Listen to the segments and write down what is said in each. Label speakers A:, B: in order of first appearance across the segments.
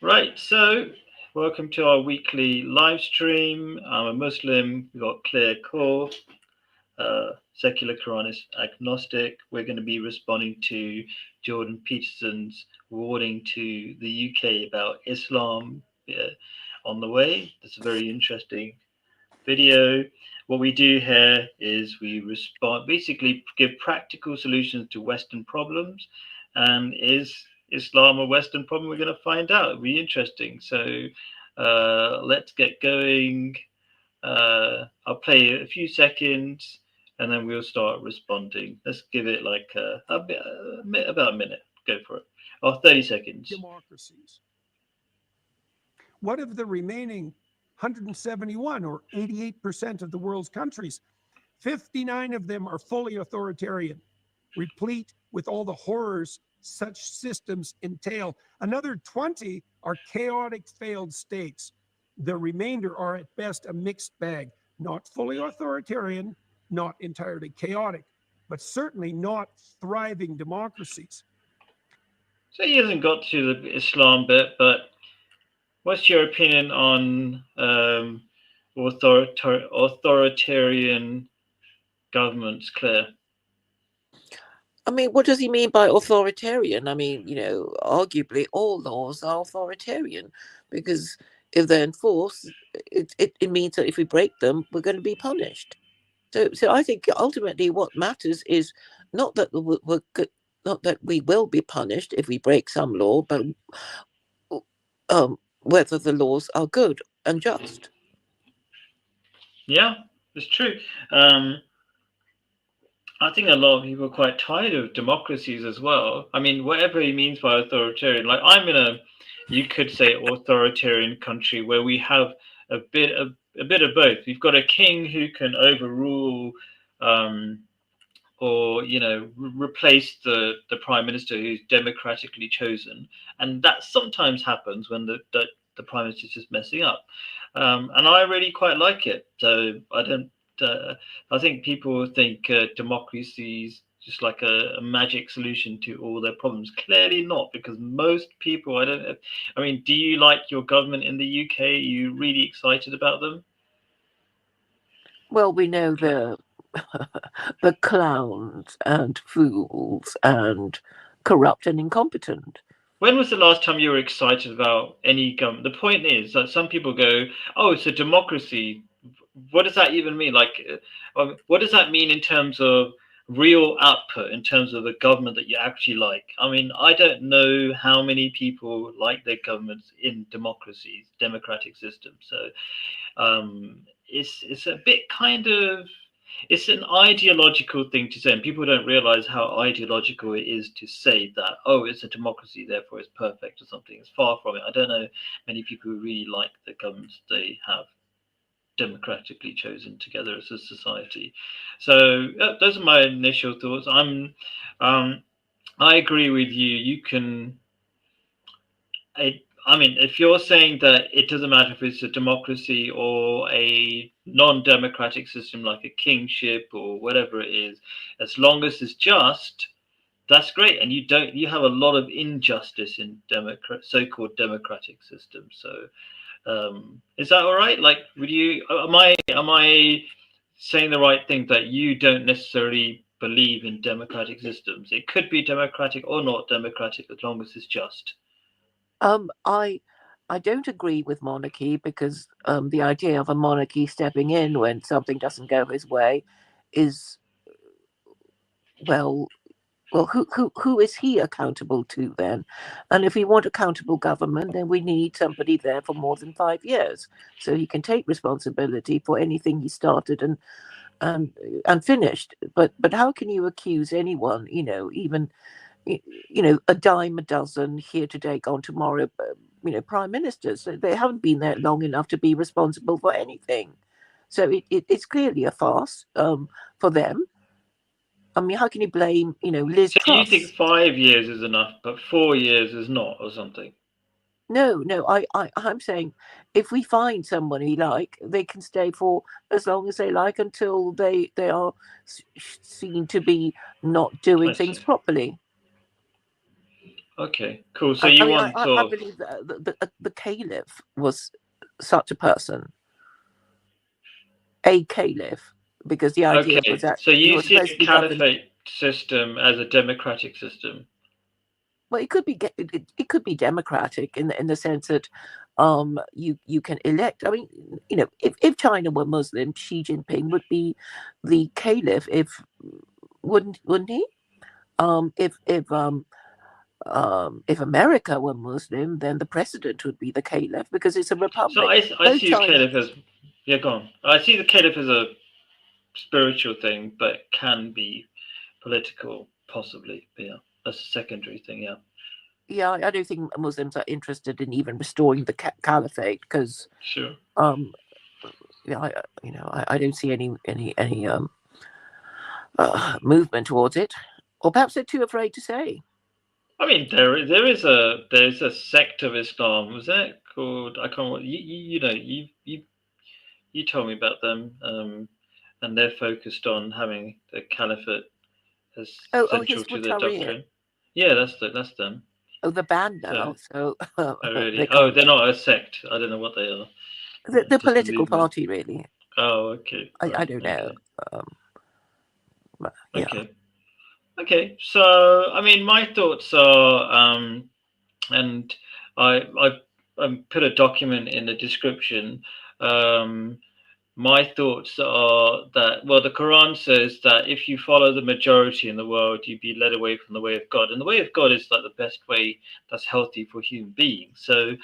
A: Right, so welcome to our weekly live stream. I'm a Muslim, we've got Claire Core, secular Quranist agnostic. We're going to be responding to Jordan Peterson's warning to the UK about Islam on the way. That's a very interesting video. What we do here is we respond, basically give practical solutions to Western problems. And is Islam a Western problem? We're going to find out. It'll be interesting. So let's get going. I'll play a few seconds and then we'll start responding. Let's give it like about a minute. Go for it. Or 30 seconds.
B: Democracies. What of the remaining 171 or 88% of the world's countries? 59 of them are fully authoritarian, replete with all the horrors such systems entail. Another 20 are chaotic failed states. The remainder are at best a mixed bag, not fully authoritarian, not entirely chaotic, but certainly not thriving democracies.
A: So he hasn't got to the Islam bit, but what's your opinion on authoritarian governments, Claire?
C: I mean, what does he mean by authoritarian? I mean, arguably all laws are authoritarian because if they're enforced, it means that if we break them, we're going to be punished. So I think ultimately what matters is not that not that we will be punished if we break some law, but whether the laws are good and just.
A: Yeah, it's true. I think a lot of people are quite tired of democracies as well. I mean, whatever he means by authoritarian, like I'm in you could say authoritarian country where we have a bit of both. We've got a king who can overrule or replace the prime minister who's democratically chosen, and that sometimes happens when the prime minister is just messing up, and I really quite like it. So I don't. I think people think democracy is just like a magic solution to all their problems. Clearly not, because most people, I mean, do you like your government in the UK? Are you really excited about them?
C: Well, we know the clowns and fools and corrupt and incompetent.
A: When was the last time you were excited about any government? The point is that some people go, "Oh, it's a democracy." What does that even mean? Like, what does that mean in terms of real output, in terms of the government that you actually like? I mean, I don't know how many people like their governments in democracies, democratic systems. So it's a bit kind of, it's an ideological thing to say, and people don't realize how ideological it is to say that, oh, it's a democracy, therefore it's perfect or something. It's far from it. I don't know many people who really like the governments they have democratically chosen together as a society. So those are my initial thoughts. I agree with you. You can. I mean, if you're saying that it doesn't matter if it's a democracy or a non-democratic system like a kingship or whatever it is, as long as it's just, that's great. And you have a lot of injustice in so-called democratic systems. So is that all right? Like, am I saying the right thing that you don't necessarily believe in democratic systems? It could be democratic or not democratic as long as it's just.
C: I don't agree with monarchy because the idea of a monarchy stepping in when something doesn't go his way is well, who is he accountable to then? And if we want accountable government, then we need somebody there for more than 5 years, so he can take responsibility for anything he started and finished. But how can you accuse anyone? Even a dime a dozen, here today, gone tomorrow. Prime ministers, they haven't been there long enough to be responsible for anything. So it's clearly a farce for them. I mean, how can you blame, Liz
A: So you
C: Truss?
A: think 5 years is enough, but 4 years is not, or something?
C: No, I'm saying if we find someone we like, they can stay for as long as they like until they are seen to be not doing things properly.
A: Okay, cool. So
C: I
A: you
C: mean,
A: want
C: I
A: sort of
C: believe that the caliph was such a person, a caliph, because the idea was
A: okay.
C: that
A: So
C: he
A: you
C: was
A: see
C: supposed
A: the
C: to be governed.
A: caliphate system as a democratic system.
C: Well, it could be democratic in the sense that you can elect. I mean, if China were Muslim, Xi Jinping would be the caliph. If wouldn't he? Um, if if um, if America were Muslim, then the president would be the caliph because it's a
A: So
C: republic.
A: I
C: Both
A: see the
C: China,
A: caliph as yeah, go on. I see the caliph as a spiritual thing, but can be political, possibly. But yeah, that's a secondary thing. Yeah,
C: yeah, I don't think Muslims are interested in even restoring the caliphate because,
A: sure.
C: um, I don't see any movement towards it, or perhaps they're too afraid to say.
A: I mean, there's a sect of Islam. Was that called? I can't. You told me about them, and they're focused on having the caliphate as
C: His
A: central to their
C: Tahrir.
A: doctrine. Yeah, that's them.
C: Oh, they're banned
A: So,
C: now, so
A: oh
C: they
A: really? Oh,
C: can't.
A: they're not a sect. I don't know what they are.
C: The
A: Just a
C: political
A: movement.
C: party, really.
A: Oh, okay.
C: I
A: Right.
C: don't know.
A: Okay.
C: Yeah.
A: Okay. Okay. So, I mean, my thoughts are, and I put a document in the description. Um, my thoughts are that, well, the Quran says that if you follow the majority in the world, you'd be led away from the way of God. And the way of God is like the best way that's healthy for human beings. So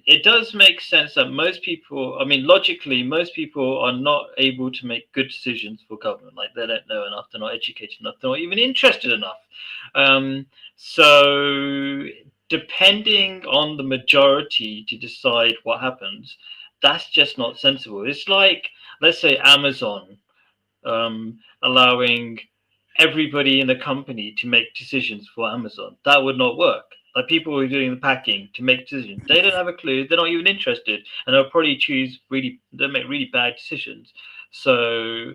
A: it does make sense that most people, I mean, logically, most people are not able to make good decisions for government. Like they don't know enough, they're not educated enough, they're not even interested enough. Um, so, depending on the majority to decide what happens, that's just not sensible. It's like, let's say, Amazon allowing everybody in the company to make decisions for Amazon. That would not work. Like people who are doing the packing to make decisions, they don't have a clue. They're not even interested, and they'll probably they'll make really bad decisions. So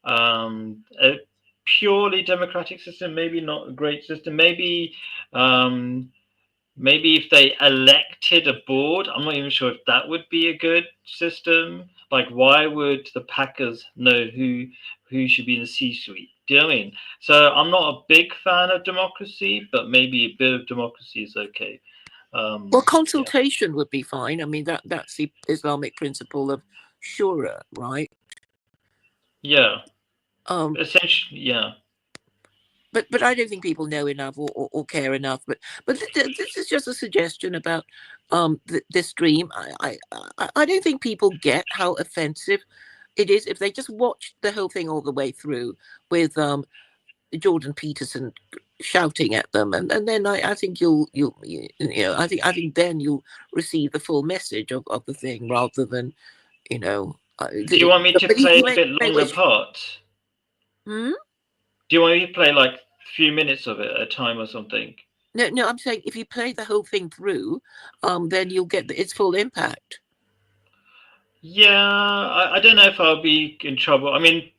A: a purely democratic system, maybe not a great system. Um, maybe if they elected a board, I'm not even sure if that would be a good system. Like, why would the Packers know who should be in the C-suite? Do you know what I mean? So I'm not a big fan of democracy, but maybe a bit of democracy is okay.
C: Well,
A: Yeah.
C: consultation would be fine. I mean, that's the Islamic principle of shura, right?
A: Yeah.
C: Um,
A: Essentially, yeah.
C: but I don't think people know enough or care enough. But this is just a suggestion about this dream. I don't think people get how offensive it is if they just watch the whole thing all the way through with Jordan Peterson shouting at them, and then I think I think then you'll receive the full message of the thing rather than
A: Do you want me to
C: but
A: play
C: he
A: a bit longer parts?
C: Hmm?
A: Do you want me to play like a few minutes of it at a time or something?
C: No, I'm saying if you play the whole thing through, then you'll get its full impact.
A: Yeah, I don't know if I'll be in trouble. I mean,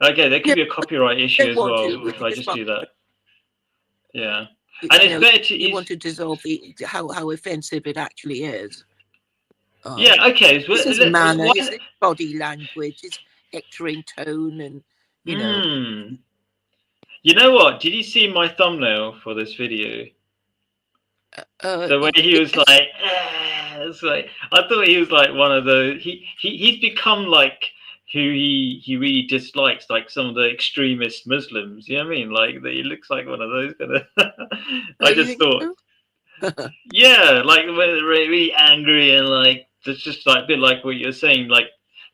A: okay, there could
C: No,
A: be a copyright issue
C: don't
A: as
C: want
A: well
C: to.
A: if I
C: It's
A: just
C: fine.
A: do that. Yeah,
C: You,
A: and
C: you
A: it's
C: know,
A: better to
C: you
A: use.
C: want to dissolve how offensive it actually is.
A: Yeah, okay.
C: It's his
A: Why?
C: manners, it's his body language, his hectoring tone, and
A: You know what? Did you see my thumbnail for this video? The way he was
C: yes.
A: like, it's like I thought he was like one of the he's become like who he really dislikes, like some of the extremist Muslims. You know what I mean? Like that he looks like one of those kind of.
C: Oh,
A: I
C: you
A: just
C: think
A: thought,
C: so?
A: yeah, like when they're really angry and like it's just like a bit like what you're saying, like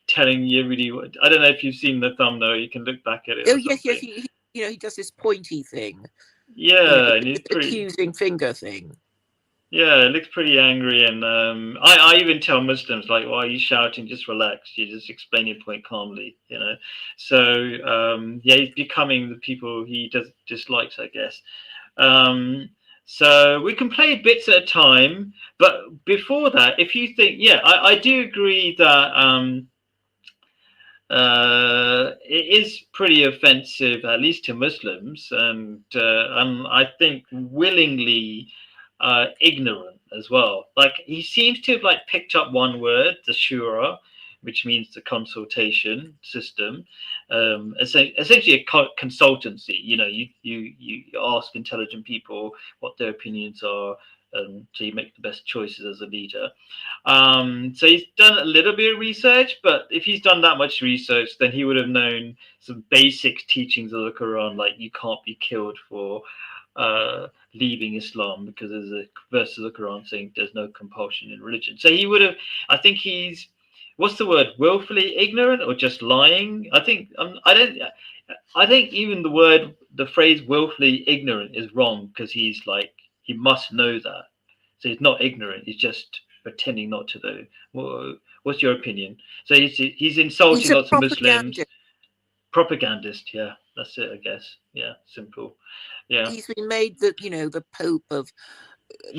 A: telling you really. I don't know if you've seen the thumbnail. You can look back at it
C: Oh,
A: or
C: yes.
A: something.
C: He does this pointy thing.
A: Yeah, and
C: This
A: he's pretty.
C: accusing finger thing.
A: Yeah, it looks pretty angry, and I even tell Muslims like, "Why are you shouting? Just relax. You just explain your point calmly." So yeah, he's becoming the people he dislikes, I guess. So we can play bits at a time, but before that, if you think, yeah, I do agree that it is pretty offensive, at least to Muslims, and I think willingly ignorant as well. Like he seems to have like picked up one word, the shura, which means the consultation system. Essentially a consultancy. You know, you ask intelligent people what their opinions are, so you make the best choices as a leader. So he's done a little bit of research, but if he's done that much research, then he would have known some basic teachings of the Quran, like you can't be killed for leaving Islam because there's a verse of the Quran saying there's no compulsion in religion. So he would have. I think he's what's the word? Willfully ignorant or just lying? I think I don't. I think even the phrase willfully ignorant is wrong because he's like he must know that. So he's not ignorant. He's just pretending not to know. What's your opinion? So he's insulting
C: He's a
A: lots of Muslims.
C: propagandist.
A: Propagandist, yeah, that's it, I guess. Yeah, simple. Yeah.
C: He's been made the Pope of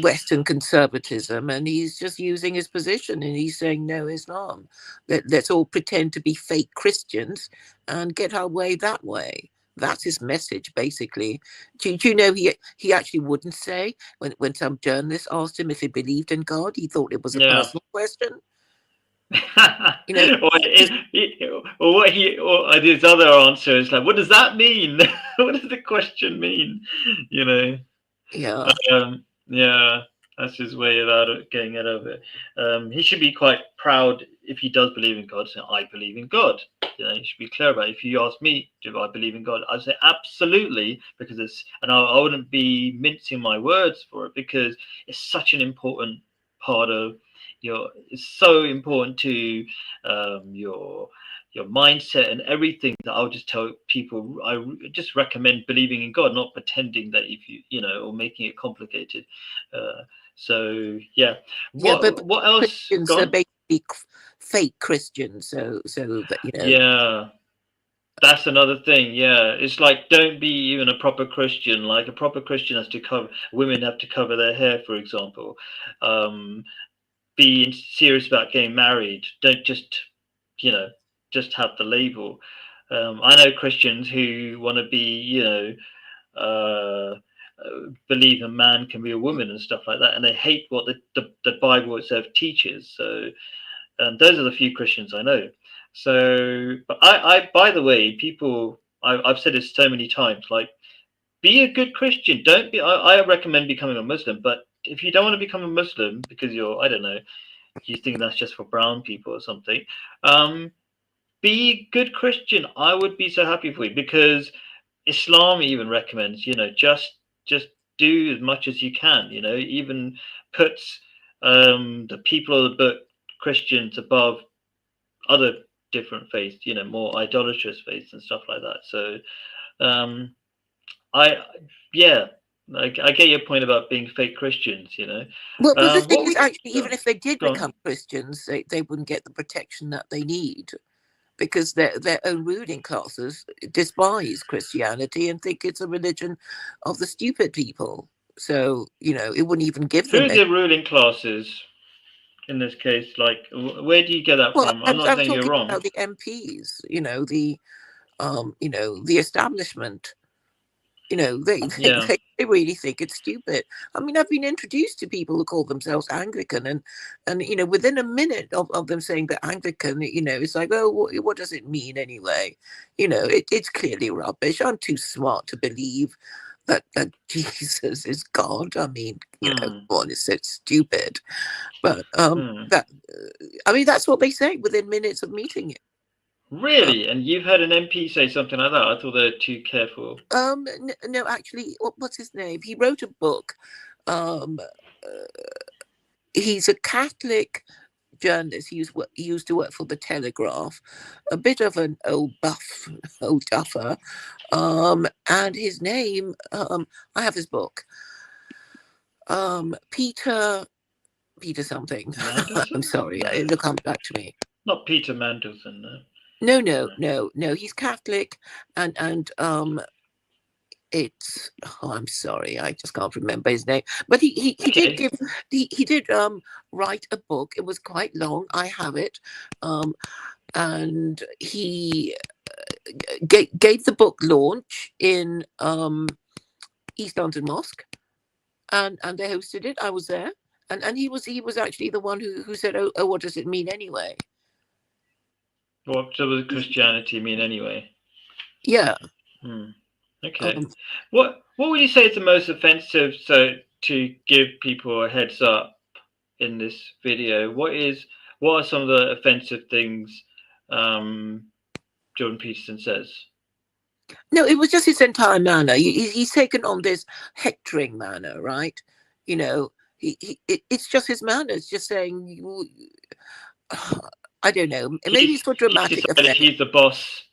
C: Western conservatism, and he's just using his position, and he's saying no Islam. Let's all pretend to be fake Christians and get our way that way. That's his message, basically. Do you know he actually wouldn't say when some journalist asked him if he believed in God, he thought it was a
A: Yeah.
C: personal question.
A: Or his other answer is like, what does that mean? What does the question mean?
C: Yeah.
A: Yeah, that's his way of getting out of it. He should be quite proud if he does believe in God. Say, I believe in God. He should be clear about it. If you ask me, do I believe in God? I'd say absolutely, because I wouldn't be mincing my words for it because it's such an important part of it's so important to your mindset and everything that I'll just tell people. I just recommend believing in God, not pretending that if or making it complicated. So yeah, what else?
C: Christians are basically fake Christians, so that
A: Yeah, that's another thing. Yeah, it's like don't be even a proper Christian. Like a proper Christian has to cover. Women have to cover their hair, for example. Be serious about getting married. Don't just just have the label. I know Christians who want to be believe a man can be a woman and stuff like that, and they hate what the Bible itself teaches. So those are the few Christians I know. So, but I by the way, people, I've said this so many times, like be a good Christian. Don't be. I recommend becoming a Muslim, but if you don't want to become a Muslim because I don't know, you think that's just for brown people or something, be a good Christian. I would be so happy for you because Islam even recommends, just do as much as you can, even puts the people of the book, Christians, above other different faiths, more idolatrous faiths and stuff like that. So I get your point about being fake Christians,
C: Well, the thing is, actually, even if they did
A: go on.
C: become Christians, they wouldn't get the protection that they need because their own ruling classes despise Christianity and think it's a religion of the stupid people. So, it wouldn't even give them.
A: Who are the ruling classes in this case? Like, where do you get that from? I'm not saying you're wrong.
C: About the MPs, the establishment. They really think it's stupid. I mean, I've been introduced to people who call themselves Anglican, and within a minute of them saying they're Anglican, it's like, oh, what does it mean anyway? It's clearly rubbish. I'm too smart to believe that Jesus is God. I mean, God is so stupid. But that's what they say within minutes of meeting you.
A: Really? And you've heard an MP say something like that? I thought they were too careful.
C: No, actually, what's his name? He wrote a book. He's a Catholic journalist. He used to work for the Telegraph, a bit of an old duffer. And his name, I have his book. Peter something. I'm sorry, it'll come back to me.
A: Not Peter Mandelson, no.
C: No. He's Catholic, and it's I'm sorry, I just can't remember his name. But he did write a book. It was quite long. I have it, and he gave the book launch in East London Mosque, and they hosted it. I was there, and he was actually the one who said, "Oh, what does it mean anyway?"
A: What does Christianity mean anyway?
C: Yeah.
A: Okay. What would you say is the most offensive? So to give people a heads up in this video, what are some of the offensive things Jordan Peterson says?
C: No, it was just his entire manner. He's taken on this hectoring manner, right? You know, it's just his manner. It's just saying, I don't know. Maybe it's for dramatic effect.
A: He's the boss,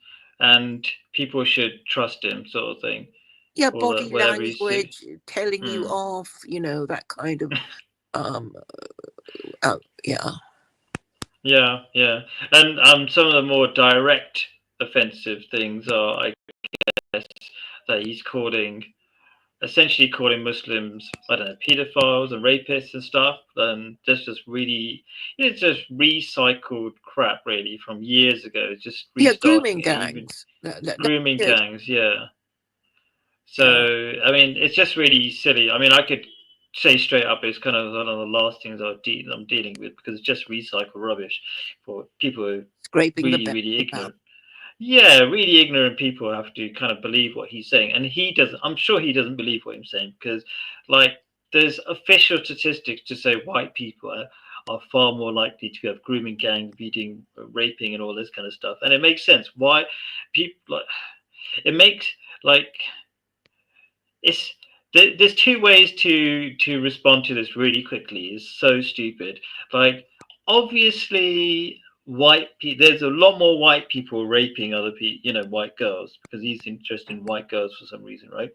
A: and people should trust him, sort of thing.
C: Yeah, body language, telling you off. You know, that kind of. Yeah.
A: Yeah. And some of the more direct offensive things are, I guess, that he's essentially calling Muslims, I don't know, pedophiles and rapists and stuff. And it's just recycled crap, really, from years ago. It's just
C: grooming gangs.
A: Grooming gangs, yeah. So, I mean, it's just really silly. I mean, I could say straight up, it's kind of one of the last things I'm dealing with, because it's just recycled rubbish for people who are really ignorant. Yeah, really ignorant people have to kind of believe what he's saying, and he doesn't. I'm sure he doesn't believe what he's saying, because, like, there's official statistics to say white people are far more likely to have grooming gangs, beating, raping, and all this kind of stuff, and it makes sense. Why people it makes there's two ways to respond to this really quickly. It's so stupid. Like, obviously, there's a lot more white people raping other people, white girls, because he's interested in white girls for some reason, right?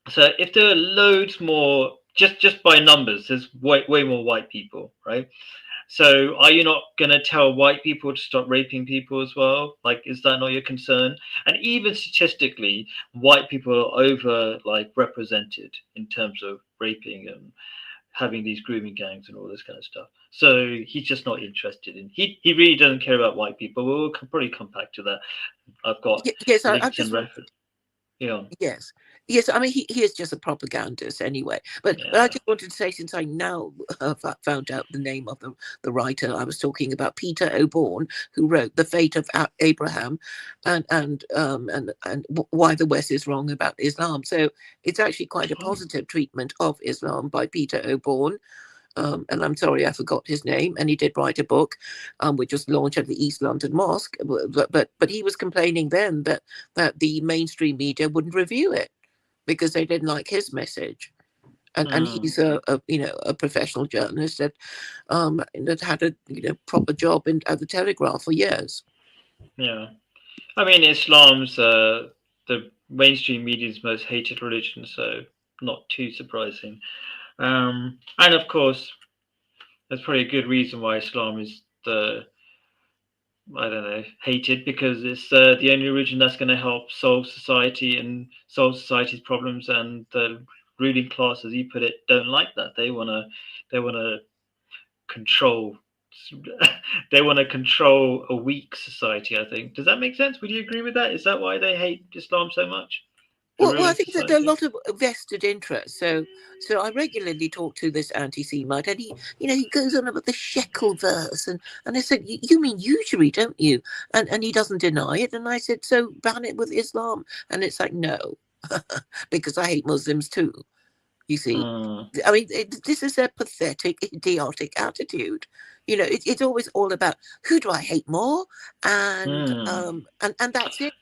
A: So if there are loads more, just by numbers, there's way more white people, right? So are you not going to tell white people to stop raping people as well? Like, is that not your concern? And even statistically, white people are represented in terms of raping and having these grooming gangs and all this kind of stuff. So he's just not interested in. He really doesn't care about white people. We'll probably come back to that. I've got links and reference. Yeah.
C: Yes. I mean, he is just a propagandist anyway. But I just wanted to say, since I now found out the name of the writer I was talking about, Peter O'Born, who wrote The Fate of Abraham and Why the West is Wrong About Islam. So it's actually quite a positive treatment of Islam by Peter O'Born. And I'm sorry, I forgot his name. And he did write a book, which was launched at the East London Mosque. But he was complaining then that the mainstream media wouldn't review it because they didn't like his message. And he's a professional journalist that had a proper job at the Telegraph for years.
A: Yeah, I mean, Islam's the mainstream media's most hated religion, so not too surprising. And of course, there's probably a good reason why Islam is hated, because it's the only religion that's going to help solve society and solve society's problems, and the ruling class, as you put it, don't like that. They want to control. They want to control a weak society, I think. Does that make sense? Would you agree with that? Is that why they hate Islam so much?
C: Well, I think that there are a lot of vested interests. So I regularly talk to this anti-Semite, and he goes on about the shekel verse, and I said, you mean usury, don't you? And he doesn't deny it. And I said, so ban it with Islam? And it's like, no, because I hate Muslims too. You see, I mean, this is a pathetic, idiotic attitude. It's always all about who do I hate more, and that's it.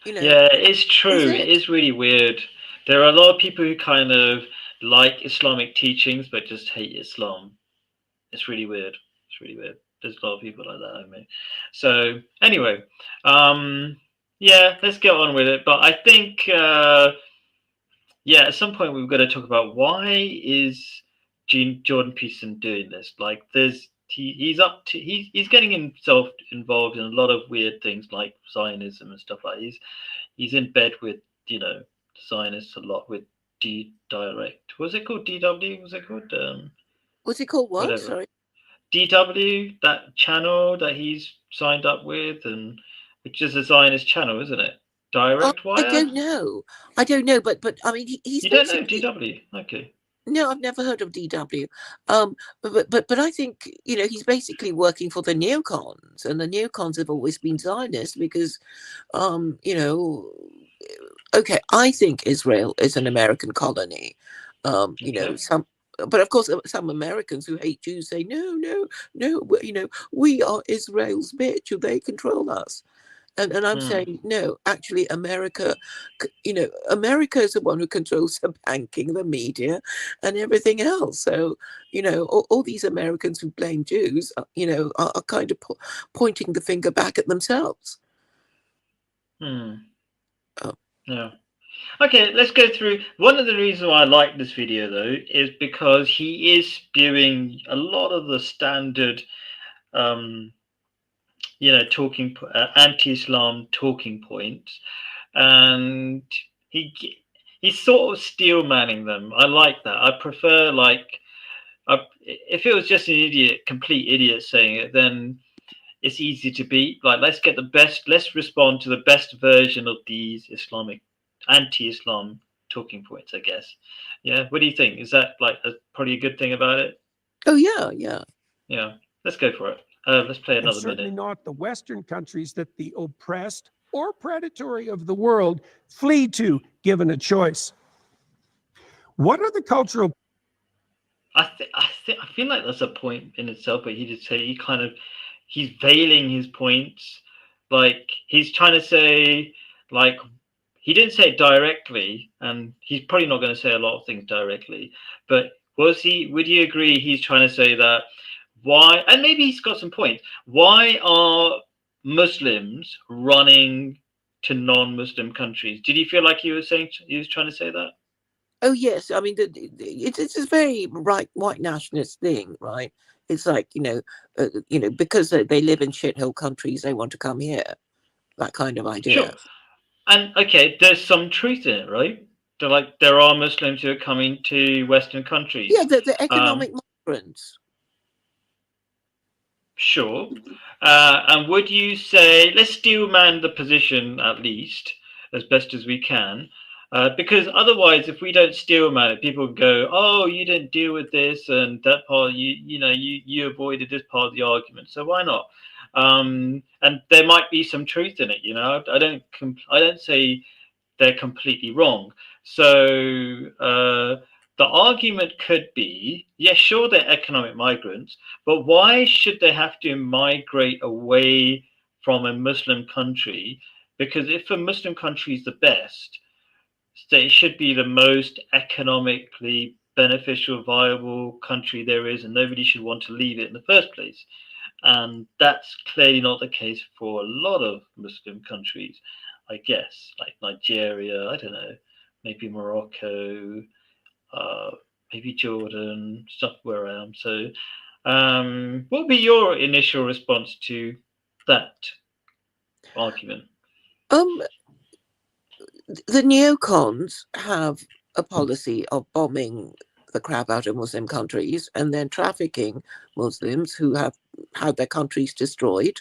A: Yeah, it's true. It is really weird. There are a lot of people who kind of like Islamic teachings but just hate Islam. It's really weird. There's a lot of people like that, I mean. So anyway, let's get on with it. But I think, at some point we've got to talk about, why is Jordan Peterson doing this? Like, he's getting himself involved in a lot of weird things like Zionism and stuff like that. He's in bed with, Zionists a lot, with direct. Was it called DW? Was it called
C: What's it called? What?
A: Whatever.
C: Sorry.
A: DW, that channel that he's signed up with, and which is a Zionist channel, isn't it? Direct
C: I
A: wire?
C: don't know. I don't know, but I mean, he's
A: You don't know
C: basically.
A: DW? Okay.
C: No, I've never heard of DW. But I think, you know, he's basically working for the neocons, and the neocons have always been Zionist because, you know, okay, I think Israel is an American colony. You know,
A: Okay.
C: but of course, some Americans who hate Jews say, no, no, no, you know, we are Israel's bitch, and they control us. And I'm
A: Hmm.
C: saying, no, actually, America, you know, America is the one who controls the banking, the media, and everything else. So, you know, all these Americans who blame Jews, you know, are kind of pointing the finger back at themselves.
A: Hmm.
C: Oh.
A: Yeah. Okay, let's go through. One of the reasons why I like this video, though, is because he is spewing a lot of the standard, um, you know, anti-Islam talking points, and he he's sort of steel manning them. I like that. I prefer like, if it was just an idiot, complete idiot saying it, then it's easy to beat. Like, let's get the best. Let's respond to the best version of these anti-Islam talking points, I guess. Yeah. What do you think? Is that like probably a good thing about it?
C: Oh, yeah, yeah.
A: Yeah. Let's go for it. Let's play
B: And
A: another
B: certainly
A: minute.
B: not the Western countries that the oppressed or predatory of the world flee to, given a choice. What are the cultural?
A: I feel like that's a point in itself, but he did say he's veiling his points. Like, he's trying to say, like, he didn't say it directly, and he's probably not going to say a lot of things directly. But would you agree he's trying to say that why, and maybe he's got some points, why are Muslims running to non-Muslim countries? Did you feel like he was trying to say that?
C: Oh, yes. I mean, it's a very white nationalist thing, right? It's like, you know, because they live in shithole countries, they want to come here. That kind of idea.
A: Sure. And okay, there's some truth in it, right? There are Muslims who are coming to Western countries.
C: Yeah, the economic migrants.
A: Sure. And would you say, let's steel man the position at least as best as we can? Because otherwise, if we don't steel man it, people go, "Oh, you didn't deal with this and that part. You avoided this part of the argument. So why not?" And there might be some truth in it. You know, I don't say they're completely wrong. So the argument could be, yeah, sure, they're economic migrants, but why should they have to migrate away from a Muslim country? Because if a Muslim country is the best, it should be the most economically beneficial, viable country there is, and nobody should want to leave it in the first place. And that's clearly not the case for a lot of Muslim countries, I guess, like Nigeria, I don't know, maybe Morocco, uh, maybe Jordan, stuff where I am. So, what would be your initial response to that argument?
C: Um, the neocons have a policy of bombing the crap out of Muslim countries and then trafficking Muslims who have had their countries destroyed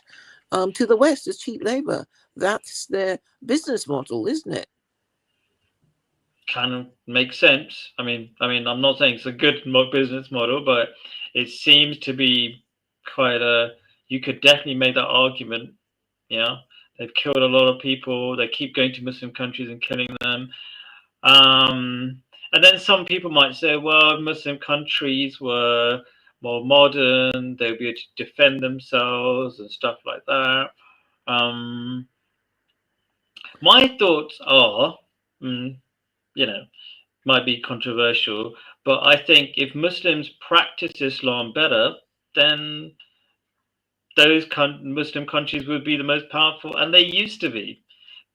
C: to the West as cheap labor. That's their business model, isn't it?
A: Kind of makes sense. I'm not saying it's a good business model, but it seems to be quite a. You could definitely make that argument. Yeah, they've killed a lot of people. They keep going to Muslim countries and killing them. And then some people might say, well, Muslim countries were more modern. They'll be able to defend themselves and stuff like that. Um, my thoughts are, you know, might be controversial, but I think if Muslims practice Islam better, then those Muslim countries would be the most powerful, and they used to be.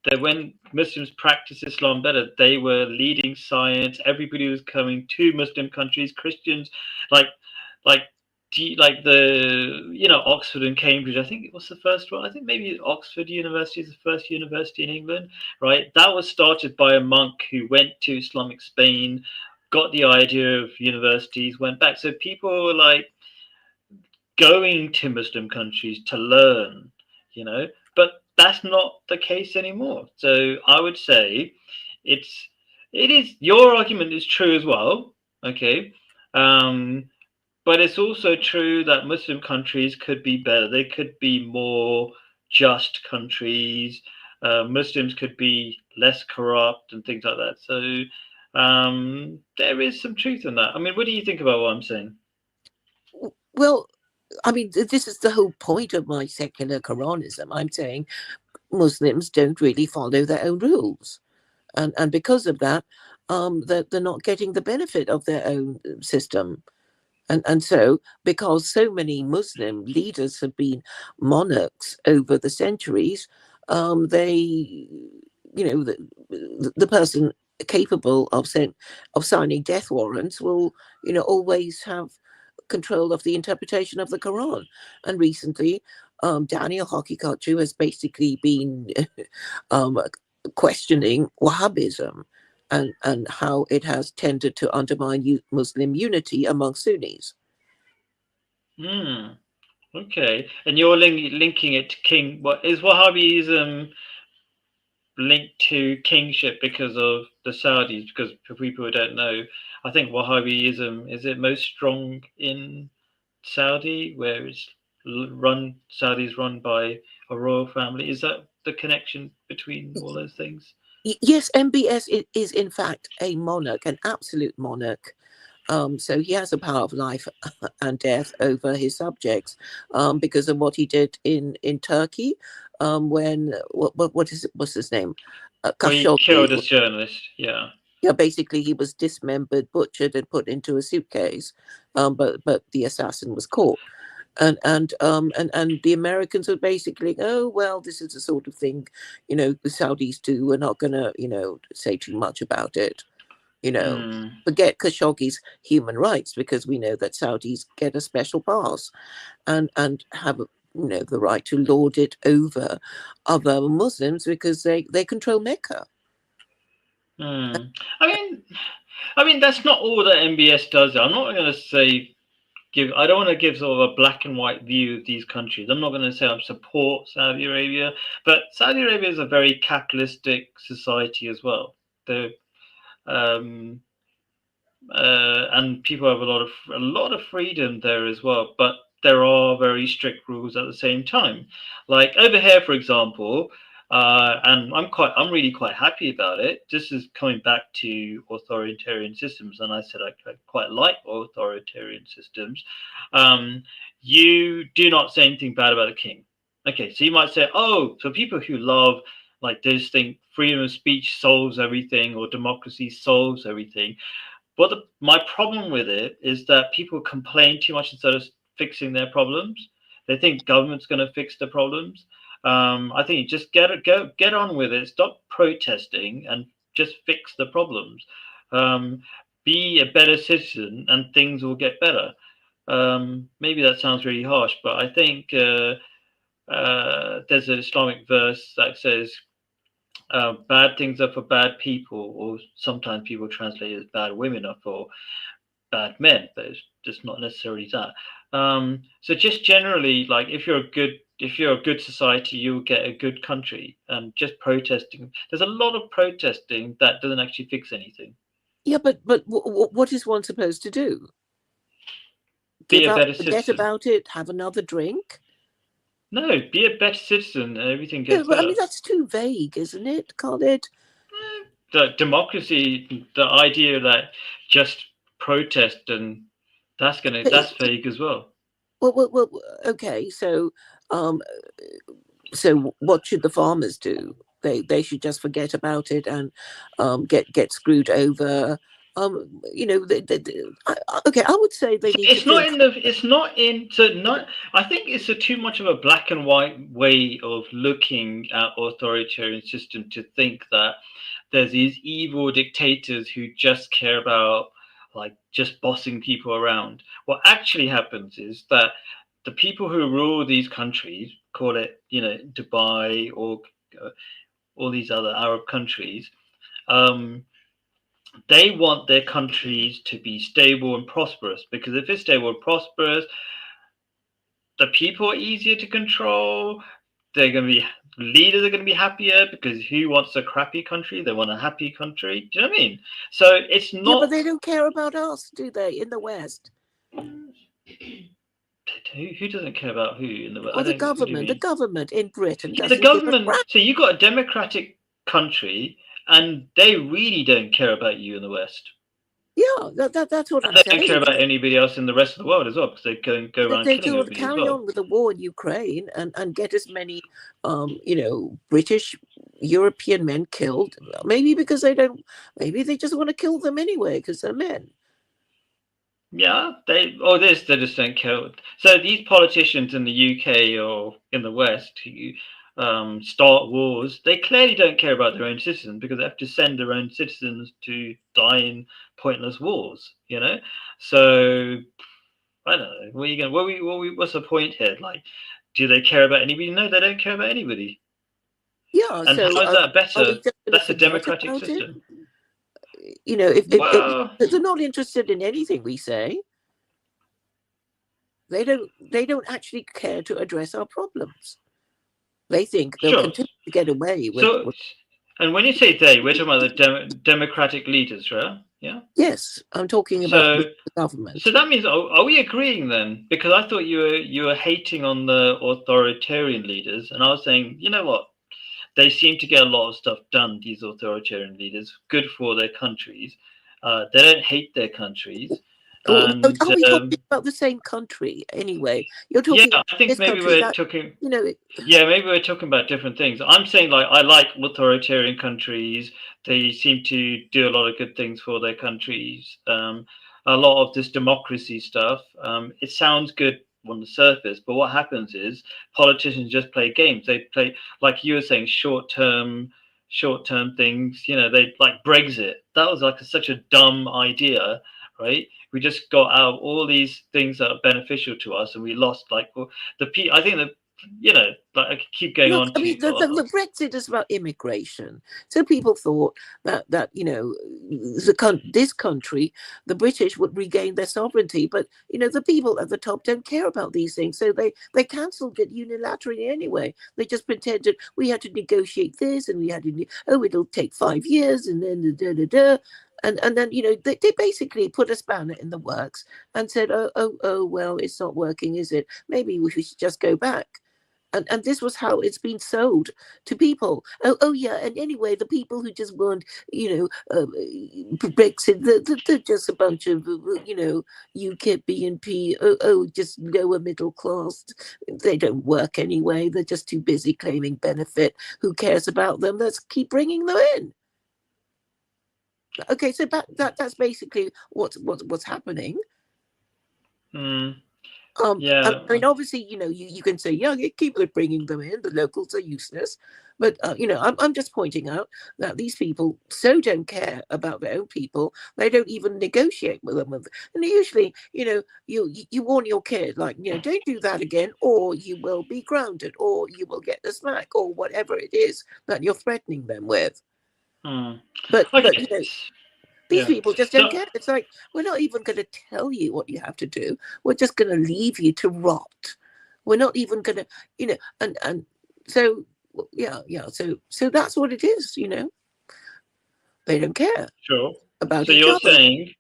A: That when Muslims practice Islam better, they were leading science. Everybody was coming to Muslim countries. Christians, like, like, like Oxford and Cambridge. I think it was the first one. I think maybe Oxford University is the first university in England, right? That was started by a monk who went to Islamic Spain, got the idea of universities, went back. So people were like going to Muslim countries to learn, but that's not the case anymore. So I would say it is your argument is true as well. Okay. But it's also true that Muslim countries could be better. They could be more just countries. Muslims could be less corrupt and things like that. So there is some truth in that. I mean, what do you think about what I'm saying?
C: Well, I mean, this is the whole point of my secular Quranism. I'm saying Muslims don't really follow their own rules. And because of that, they're not getting the benefit of their own system. And so, because so many Muslim leaders have been monarchs over the centuries, they, the person capable of signing death warrants will, always have control of the interpretation of the Quran. And recently, Daniel Hakikatchu has basically been um, questioning Wahhabism and how it has tended to undermine Muslim unity among Sunnis.
A: Okay, and you're linking it to king. What is Wahhabism linked to kingship because of the Saudis? Because for people who don't know, I think Wahhabism is it most strong in Saudi, where it's Saudi's run by a royal family. Is that the connection between all those things?
C: Yes, MBS is in fact a monarch, an absolute monarch. So he has a power of life and death over his subjects because of what he did in Turkey when what's his name?
A: Well, he
C: Khashoggi.
A: killed a journalist. Yeah.
C: Yeah, basically he was dismembered, butchered, and put into a suitcase. But the assassin was caught. And the Americans were basically, oh well, this is the sort of thing, the Saudis do. We're not gonna, say too much about it. Forget Khashoggi's human rights, because we know that Saudis get a special pass and have the right to lord it over other Muslims because they control Mecca.
A: I mean that's not all that MBS does. I'm not going to say I don't want to give sort of a black and white view of these countries. I'm not going to say I support Saudi Arabia, but Saudi Arabia is a very capitalistic society as well. And people have a lot of freedom there as well, but there are very strict rules at the same time. Like over here, for example, and I'm really quite happy about it. This is coming back to authoritarian systems, and I said I quite like authoritarian systems. You do not say anything bad about the king. Okay, so you might say, oh, so people who love like this think freedom of speech solves everything or democracy solves everything. But my problem with it is that people complain too much instead of fixing their problems. They think government's going to fix the problems. I think you just get on with it. Stop protesting and just fix the problems. Be a better citizen, and things will get better. Maybe that sounds really harsh, but I think there's an Islamic verse that says bad things are for bad people, or sometimes people translate it as bad women are for bad men, but it's just not necessarily that. So just generally, like if you're a good society, you'll get a good country. And just protesting, there's a lot of protesting that doesn't actually fix anything.
C: Yeah, but what is one supposed to do?
A: Be a better citizen.
C: Forget about it. Have another drink.
A: No, be a better citizen, and everything gets better.
C: I mean, that's too vague, isn't it? Can't it?
A: The democracy, the idea that just protest and that's vague as well.
C: Well, okay. So what should the farmers do? They should just forget about it and get screwed over. Okay, I would say they need.
A: I think it's too much of a black and white way of looking at authoritarian system to think that there's these evil dictators who just care about like just bossing people around. What actually happens is that the people who rule these countries, call it Dubai or all these other Arab countries, they want their countries to be stable and prosperous, because if it's stable and prosperous, the people are easier to control. They're going to be leaders are going to be happier because who wants a crappy country? They want a happy country. Do you know what I mean? So it's
C: Yeah, but
A: not.
C: they don't care about us, do they, in the West?
A: Who doesn't care about who in the? I
C: Or the
A: don't. What do you
C: government. The
A: mean?
C: government in Britain
A: Yeah, the
C: doesn't give a
A: government.
C: crap.
A: So you got a democratic country, and they really don't care about you in the West.
C: Yeah, that's what
A: And
C: I'm
A: they don't care
C: saying.
A: about anybody else in the rest of the world as well, because they go around
C: They
A: killing
C: sort of
A: everybody as
C: carry
A: well.
C: on with the war in Ukraine and get as many, British, European men killed. Maybe because maybe they just want to kill them anyway because they're men.
A: Yeah, they just don't care. So these politicians in the UK or in the West who start wars, they clearly don't care about their own citizens because they have to send their own citizens to die in pointless wars. So I don't know. What are you going? What's the point here? Like, do they care about anybody? No, they don't care about anybody.
C: Yeah,
A: And
C: so
A: how is that
C: are we
A: better?
C: just going to
A: That's a
C: forget
A: democratic
C: about it?
A: system.
C: If
A: Well,
C: they're not interested in anything we say, they don't actually care to address our problems. They think they'll
A: sure.
C: continue to get away with.
A: So, and when you say they, we're talking about the democratic leaders, right? Yeah.
C: Yes, I'm talking about
A: So,
C: the government.
A: that means are we agreeing then? Because I thought you were hating on the authoritarian leaders, and I was saying, you know what? They seem to get a lot of stuff done. These authoritarian leaders, good for their countries. They don't hate their countries, and
C: Are we talking about the same country anyway? You're
A: yeah,
C: talking about
A: I think
C: this
A: maybe
C: country
A: we're
C: that
A: talking.
C: you know.
A: Yeah, maybe we're talking about different things. I'm saying like I like authoritarian countries. They seem to do a lot of good things for their countries. A lot of this democracy stuff. It sounds good on the surface, but what happens is politicians just play games. They play like you were saying, short term things. They like Brexit. That was like such a dumb idea, right? We just got out all these things that are beneficial to us, and we lost like I think the like I could keep going
C: Look,
A: on
C: I mean,
A: to.
C: the Brexit is about immigration. So people thought that this country, the British would regain their sovereignty, but the people at the top don't care about these things, so they cancelled it unilaterally anyway. They just pretended we had to negotiate this, and we had to. Oh, it'll take 5 years, and then da da da. And then they basically put a spanner in the works and said, oh well, it's not working, is it? Maybe we should just go back. And this was how it's been sold to people. Oh yeah, and anyway, the people who just want Brexit, they're just a bunch of UKIP, BNP. Just lower middle class. They don't work anyway. They're just too busy claiming benefit. Who cares about them? Let's keep bringing them in. Okay, so that's basically what's happening.
A: Yeah.
C: I mean, obviously, you can say, yeah, keep bringing them in. The locals are useless, but I'm just pointing out that these people so don't care about their own people, they don't even negotiate with them. And usually, you warn your kid, like, don't do that again, or you will be grounded, or you will get the smack, or whatever it is that you're threatening them with. But
A: Okay.
C: these
A: Yeah.
C: people just
A: So
C: don't care. It's like, we're not even going to tell you what you have to do. We're just going to leave you to rot. We're not even going to, and so, yeah. So that's what it is, They don't care
A: sure.
C: about
A: So
C: each
A: you're
C: other.
A: saying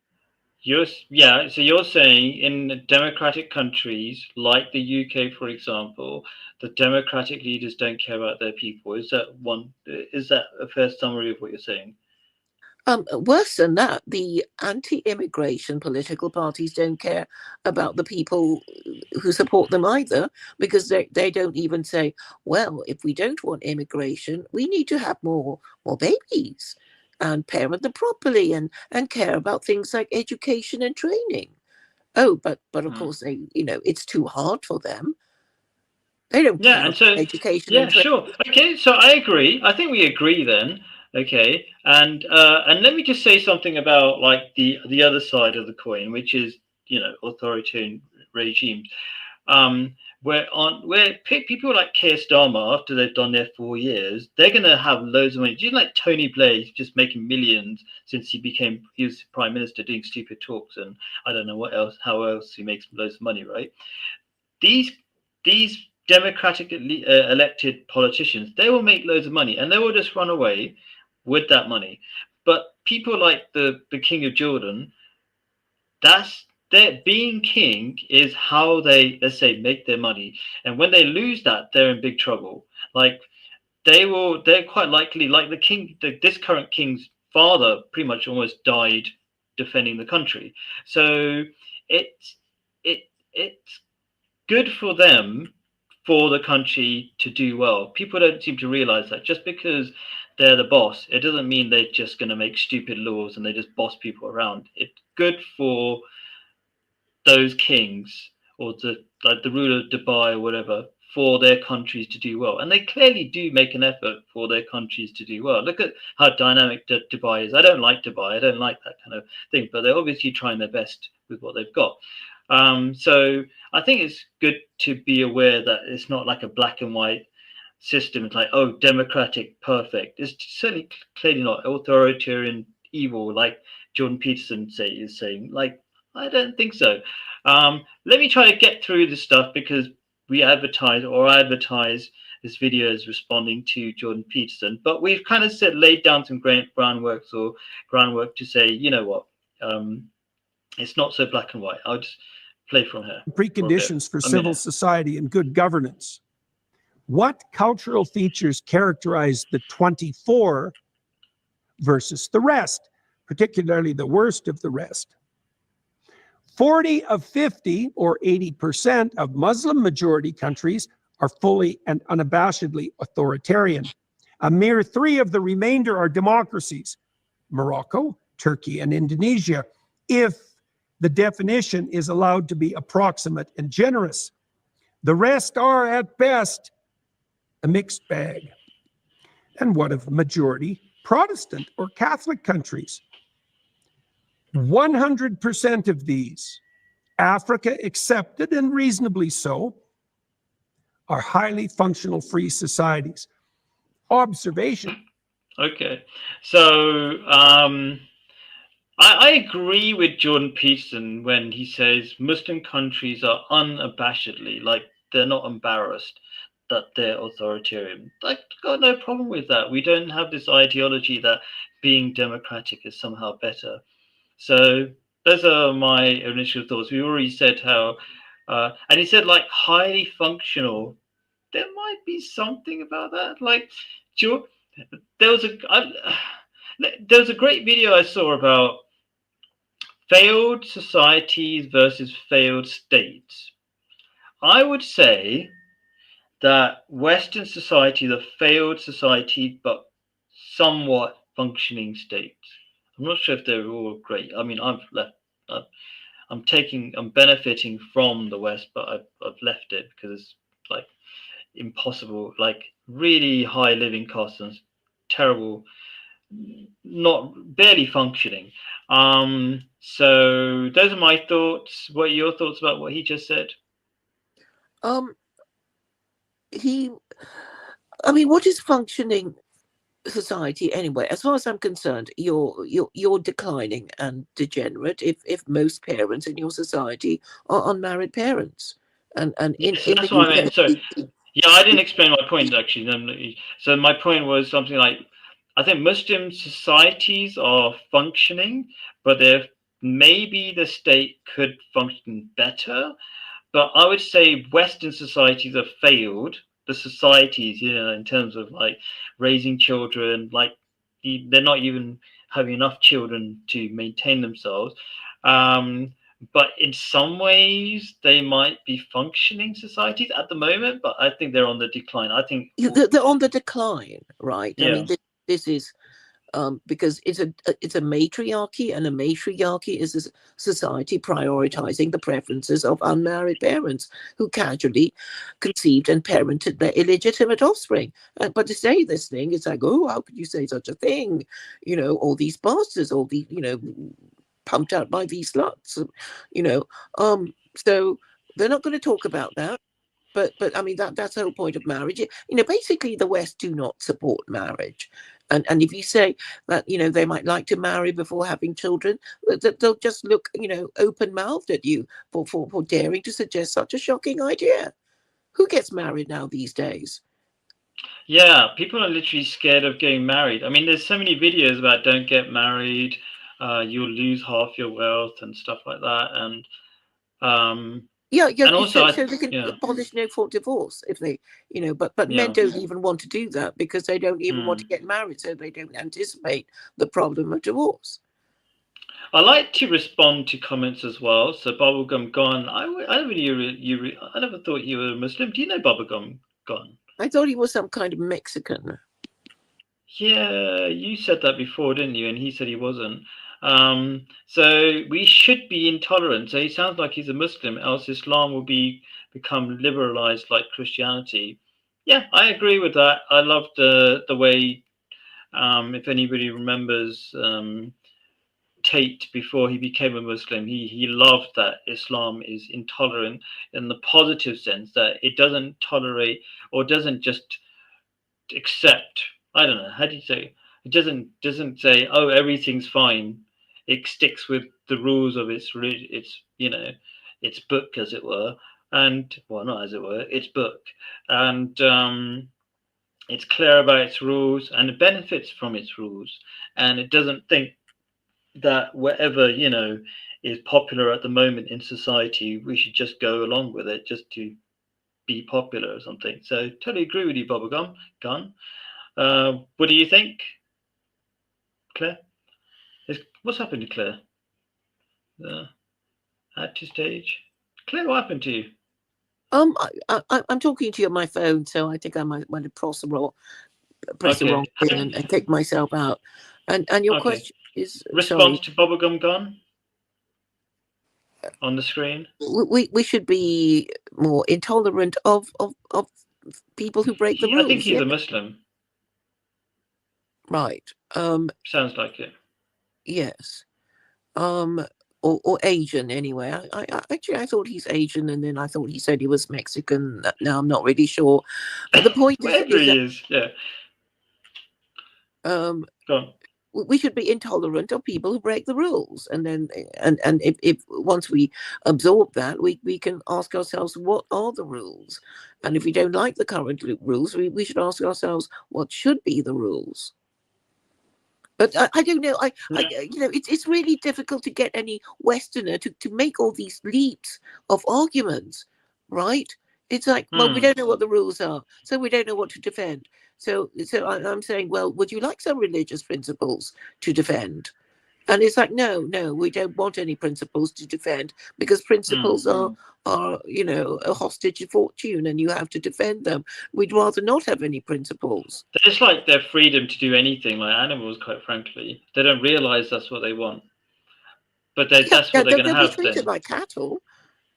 A: So you're saying in democratic countries like the UK, for example, the democratic leaders don't care about their people. Is that a fair summary of what you're saying?
C: Worse than that, the anti-immigration political parties don't care about the people who support them either, because they don't even say, well, if we don't want immigration, we need to have more babies and parent them properly and care about things like education and training. Oh, but of course it's too hard for them. They don't
A: Yeah,
C: care
A: and
C: about
A: so
C: education and
A: yeah,
C: training.
A: sure. Okay, so I agree. I think we agree then. Okay, and let me just say something about like the other side of the coin, which is authoritarian regimes. Where people like Keir Starmer, after they've done their 4 years, they're gonna have loads of money. Do you like Tony Blair? He's just making millions since he was prime minister, doing stupid talks, and I don't know how else he makes loads of money, right? These these democratically elected politicians, they will make loads of money and they will just run away with that money. But people like the King of Jordan, that's their being king is how they, let's say, make their money. And when they lose that, they're in big trouble. Like they're quite likely, like the king, this current king's father pretty much almost died defending the country. So it's it's good for them, for the country to do well. People don't seem to realize that just because they're the boss, it doesn't mean they're just going to make stupid laws and they just boss people around. It's good for those kings or the ruler of Dubai or whatever, for their countries to do well. And they clearly do make an effort for their countries to do well. Look at how dynamic Dubai is. I don't like Dubai. I don't like that kind of thing, but they're obviously trying their best with what they've got. So I think it's good to be aware that it's not like a black and white system. It's like, oh, democratic, perfect. It's certainly clearly not authoritarian evil, like Jordan Peterson is saying. Like, I don't think so. Let me try to get through this stuff because I advertise this video as responding to Jordan Peterson, but we've kind of laid down some groundwork to say, you know what, it's not so black and white. I'll just play from here.
B: Preconditions for civil society and good governance. What cultural features characterize the 24 versus the rest, particularly the worst of the rest? 40 of 50, or 80%, of Muslim majority countries are fully and unabashedly authoritarian. A mere 3 of the remainder are democracies: Morocco, Turkey, and Indonesia, if the definition is allowed to be approximate and generous. The rest are, at best, a mixed bag. And what of majority Protestant or Catholic countries? 100% of these, Africa accepted, and reasonably so, are highly functional free societies. Observation.
A: Okay, so I agree with Jordan Peterson when he says Muslim countries are unabashedly, like, they're not embarrassed that they're authoritarian. I've got no problem with that. We don't have this ideology that being democratic is somehow better. So those are my initial thoughts. We already said how, and he said like highly functional. There might be something about that. Like, there was a great video I saw about failed societies versus failed states. I would say that Western society is a failed society, but somewhat functioning states. I'm not sure if they're all great. I mean, I'm benefiting from the West, but I've left it because it's like impossible, like really high living costs and terrible, barely functioning. So those are my thoughts. What are your thoughts about what he just said?
C: I mean, what is functioning society anyway? As far as I'm concerned, you're declining and degenerate if most parents in your society are unmarried parents. And
A: Yes,
C: in
A: that's
C: the
A: what I
C: UK,
A: meant. So yeah, I didn't explain my point actually. So my point was something like, I think Muslim societies are functioning, but maybe the state could function better. But I would say Western societies have failed. The societies, in terms of like raising children, like they're not even having enough children to maintain themselves. But in some ways, they might be functioning societies at the moment, but I think they're on the decline. I think
C: they're on the decline, right?
A: Yeah.
C: I mean, this is because it's a matriarchy, and a matriarchy is a society prioritizing the preferences of unmarried parents who casually conceived and parented their illegitimate offspring. But to say this thing, it's like, oh, how could you say such a thing? All these bastards, all the, pumped out by these sluts, so they're not going to talk about that. But I mean, that's the whole point of marriage. Basically the West do not support marriage. And if you say that, they might like to marry before having children, they'll just look, open-mouthed at you for daring to suggest such a shocking idea. Who gets married now these days?
A: Yeah, people are literally scared of getting married. I mean, there's so many videos about don't get married, you'll lose half your wealth and stuff like that. Um,
C: Yeah,
A: and also,
C: so they can
A: yeah,
C: abolish no fault divorce if they, but men
A: yeah.
C: don't even want to do that because they don't even want to
A: Hmm.
C: get married, so they don't anticipate the problem of divorce.
A: I like to respond to comments as well. So Bubblegum Gone, I never I never thought you were a Muslim. Do you know Bubblegum Gone?
C: I thought he was some kind of Mexican.
A: Yeah, you said that before, didn't you? And he said he wasn't. So we should be intolerant. So he sounds like he's a Muslim, else Islam will become liberalized like Christianity. Yeah, I agree with that. I love the way, if anybody remembers, Tate before he became a Muslim, he loved that Islam is intolerant in the positive sense that it doesn't tolerate or doesn't just accept. I don't know how do you say it doesn't say everything's fine. It sticks with the rules of its book as it were, and well not as it were its book, and it's clear about its rules and it benefits from its rules, and it doesn't think that whatever is popular at the moment in society we should just go along with it just to be popular or something. So totally agree with you, Bubblegum Gun. What do you think, Claire? What's happened to Claire? Add to stage. Claire, what happened to you?
C: I'm talking to you on my phone, so I think I might want to press the wrong
A: Okay.
C: thing and kick myself out. And your
A: Okay.
C: question is, sorry,
A: Response to Bubblegum Gun on the screen.
C: we should be more intolerant of people who break the
A: I think
C: rules.
A: he's
C: Yeah,
A: a Muslim.
C: right.
A: Sounds like it.
C: Yes. Or Asian anyway. I actually I thought he's Asian, and then I thought he said he was Mexican. Now I'm not really sure, but the point
A: Whatever
C: is
A: he
C: that
A: is, yeah.
C: um,
A: Go on.
C: we should be intolerant of people who break the rules, and then and if once we absorb that, we can ask ourselves what are the rules, and if we don't like the current rules, we should ask ourselves what should be the rules. But I don't know. It's really difficult to get any Westerner to make all these leaps of arguments, right? It's like, well, we don't know what the rules are, so we don't know what to defend. So I'm saying, well, would you like some religious principles to defend? And it's like, no, we don't want any principles to defend because principles are a hostage of fortune, and you have to defend them. We'd rather not have any principles.
A: It's like their freedom to do anything, like animals, quite frankly. They don't realize that's what they want. But that's what they're going to
C: They'll be
A: have
C: treated
A: then.
C: like cattle,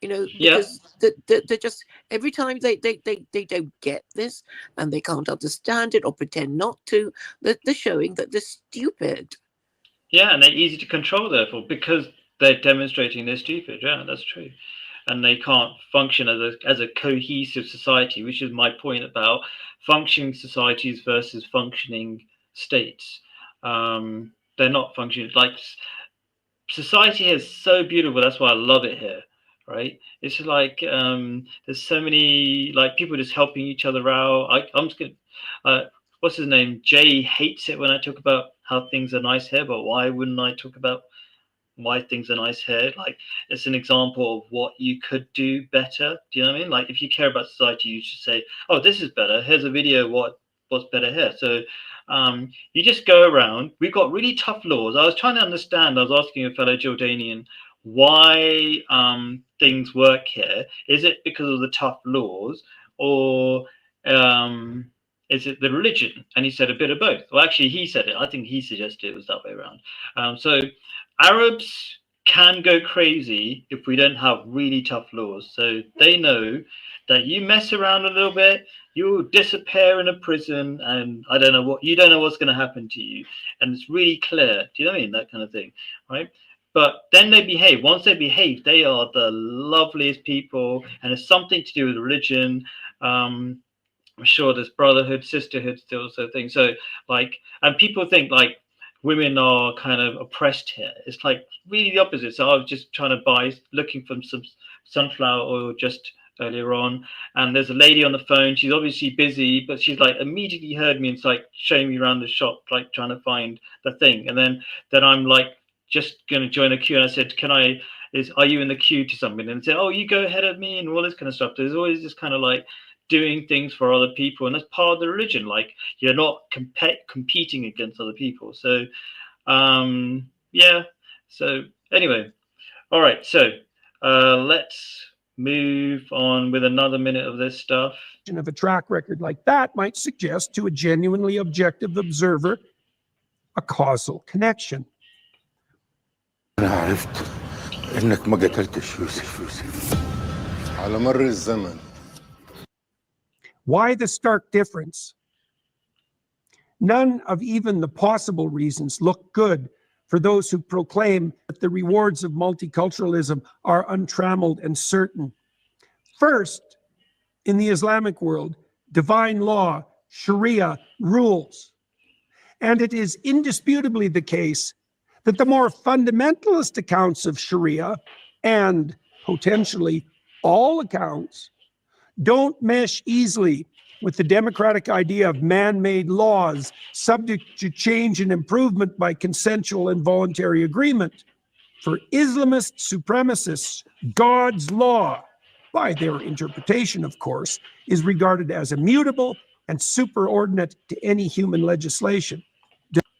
A: Yeah.
C: because they're just every time they don't get this and they can't understand it or pretend not to, they're showing that they're stupid.
A: Yeah, and they're easy to control, therefore, because they're demonstrating they're stupid. Yeah, that's true. And they can't function as a cohesive society, which is my point about functioning societies versus functioning states. They're not functioning like society is so beautiful. That's why I love it here, right? It's like there's so many like people just helping each other out. I'm just gonna, what's his name? Jay hates it when I talk about how things are nice here, but why wouldn't I talk about why things are nice here? Like it's an example of what you could do better. Do you know what I mean? Like if you care about society, you should say, "Oh, this is better. Here's a video. What's better here?" So you just go around. We've got really tough laws. I was trying to understand. I was asking a fellow Jordanian why things work here. Is it because of the tough laws, or is it the religion? And he said a bit of both. Well, actually, he said it. I think he suggested it was that way around. So Arabs can go crazy if we don't have really tough laws. So they know that you mess around a little bit, you'll disappear in a prison, and I don't know what you don't know what's going to happen to you, and it's really clear. Do you know what I mean? That kind of thing, right? But then they behave. Once they behave, they are the loveliest people, and it's something to do with religion. I'm sure there's brotherhood, sisterhood, still sort of thing. So like, and people think like women are kind of oppressed here. It's like really the opposite. So I was just trying to buy, looking for some sunflower oil just earlier on, and there's a lady on the phone. She's obviously busy, but she's like immediately heard me and it's like showing me around the shop, like trying to find the thing. And then I'm like just going to join a queue, and I said, are you in the queue to something? And say, oh, you go ahead of me and all this kind of stuff. There's always this kind of like doing things for other people, and that's part of the religion. Like you're not competing against other people. So yeah. So anyway, all right. So let's move on with another minute of this stuff.
B: Of a track record like that might suggest to a genuinely objective observer a causal connection.
D: أنا عرفت إنك ما قتلتش يوسف على مر الزمن.
B: Why the stark difference? None of even the possible reasons look good for those who proclaim that the rewards of multiculturalism are untrammeled and certain. First, in the Islamic world, divine law, Sharia, rules. And it is indisputably the case that the more fundamentalist accounts of Sharia, and potentially all accounts, don't mesh easily with the democratic idea of man-made laws subject to change and improvement by consensual and voluntary agreement. For Islamist supremacists, God's law, by their interpretation, of course, is regarded as immutable and superordinate to any human legislation.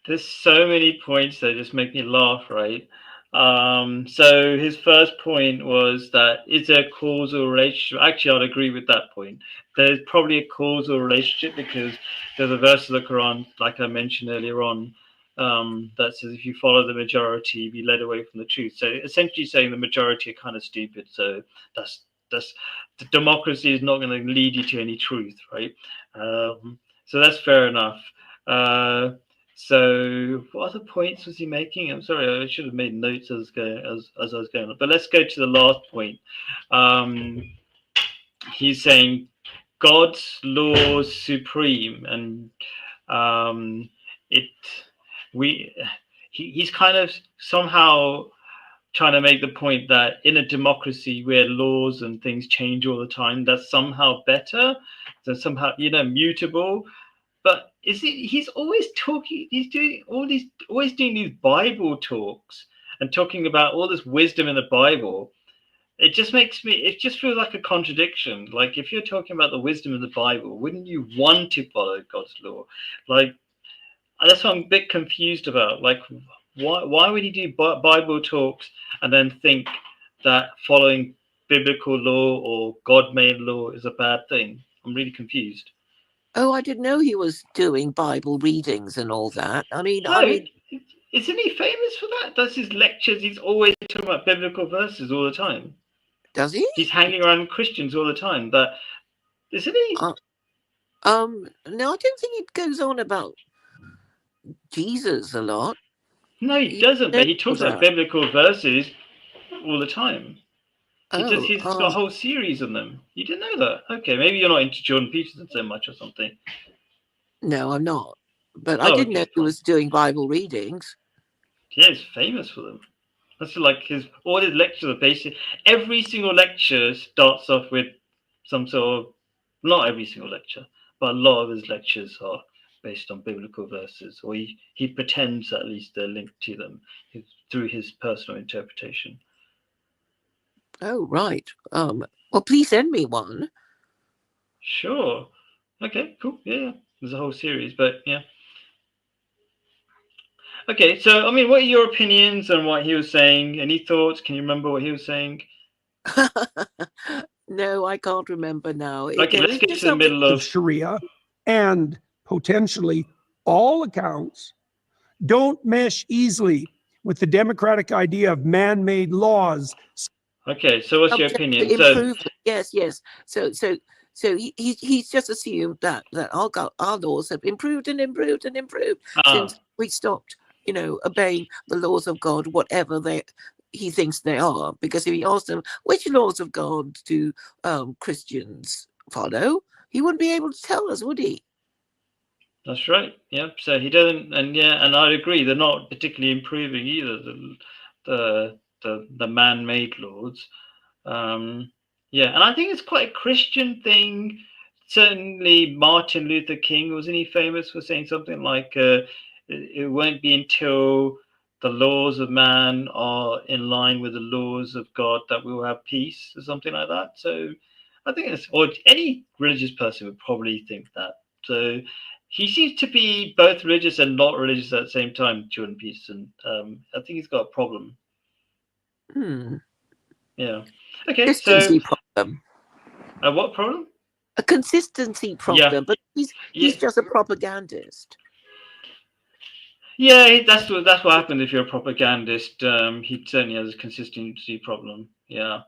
A: There's so many points that just make me laugh, right? So his first point was that is there a causal relationship? Actually, I'd agree with that point. There's probably a causal relationship because there's a verse of the Quran, like I mentioned earlier on, that says if you follow the majority, you be led away from the truth. So essentially saying the majority are kind of stupid. So that's the democracy is not going to lead you to any truth, right? So that's fair enough. So what other points was he making? I'm sorry, I should have made notes as I was going on. But let's go to the last point. He's saying God's law is supreme, and he's kind of somehow trying to make the point that in a democracy where laws and things change all the time, that's somehow better, that somehow mutable. But he's always talking, he's doing always doing these Bible talks and talking about all this wisdom in the Bible. It just feels like a contradiction. Like if you're talking about the wisdom of the Bible, wouldn't you want to follow God's law? Like that's what I'm a bit confused about. Like why would he do Bible talks and then think that following biblical law or God-made law is a bad thing? I'm really confused.
C: Oh, I didn't know he was doing Bible readings and all that. I mean,
A: isn't he famous for that? That's his lectures. He's always talking about biblical verses all the time.
C: Does he?
A: He's hanging around Christians all the time. But isn't he?
C: No, I don't think he goes on about Jesus a lot.
A: No, he doesn't. But he talks about biblical verses all the time. He's got a whole series on them. You didn't know that? Okay, maybe you're not into Jordan Peterson so much or something.
C: No, I'm not. But I didn't know he was doing Bible readings.
A: Yeah, he's famous for them. That's like all his lectures are basically, every single lecture starts off with some sort of, not every single lecture, but a lot of his lectures are based on biblical verses, or he pretends at least they're linked to them through his personal interpretation.
C: Oh, right. Well, please send me one.
A: Sure. Okay, cool. Yeah. There's a whole series, but yeah. Okay, so, I mean, what are your opinions on what he was saying? Any thoughts? Can you remember what he was saying?
C: No, I can't remember now.
A: Okay, let's get to the middle of
B: Sharia, and potentially all accounts don't mesh easily with the democratic idea of man-made laws.
A: Okay, so what's your opinion?
C: Yes. So he's just assumed that our laws have improved and improved and improved since we stopped, obeying the laws of God, whatever he thinks they are. Because if he asked them which laws of God do Christians follow, he wouldn't be able to tell us, would he?
A: That's right. Yeah. So he doesn't, and I'd agree. They're not particularly improving either. The man-made laws. Yeah, and I think it's quite a Christian thing. Certainly, Martin Luther King, wasn't he famous for saying something like, it won't be until the laws of man are in line with the laws of God that we will have peace," or something like that. So I think it's, or any religious person would probably think that. So he seems to be both religious and not religious at the same time, Jordan Peterson. I think he's got a problem.
C: Hmm.
A: Yeah. Okay, so
C: Consistency problem.
A: what problem?
C: A consistency
A: Yeah.
C: problem, but he's
A: Yeah,
C: just a propagandist.
A: yeah, that's what happens if you're a propagandist. He certainly has a consistency problem. Yeah.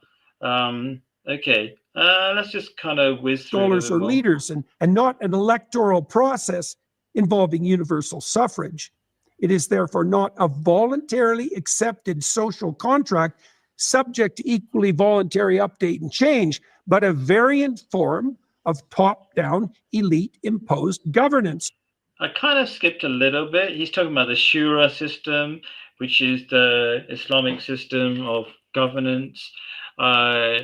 A: Okay. Let's just kind of whiz through a
B: Scholars
A: little
B: or
A: bit more.
B: leaders, and not an electoral process involving universal suffrage. It is therefore not a voluntarily accepted social contract subject to equally voluntary update and change, but a variant form of top-down elite imposed governance.
A: I kind of skipped a little bit. He's talking about the Shura system, which is the Islamic system of governance. Uh,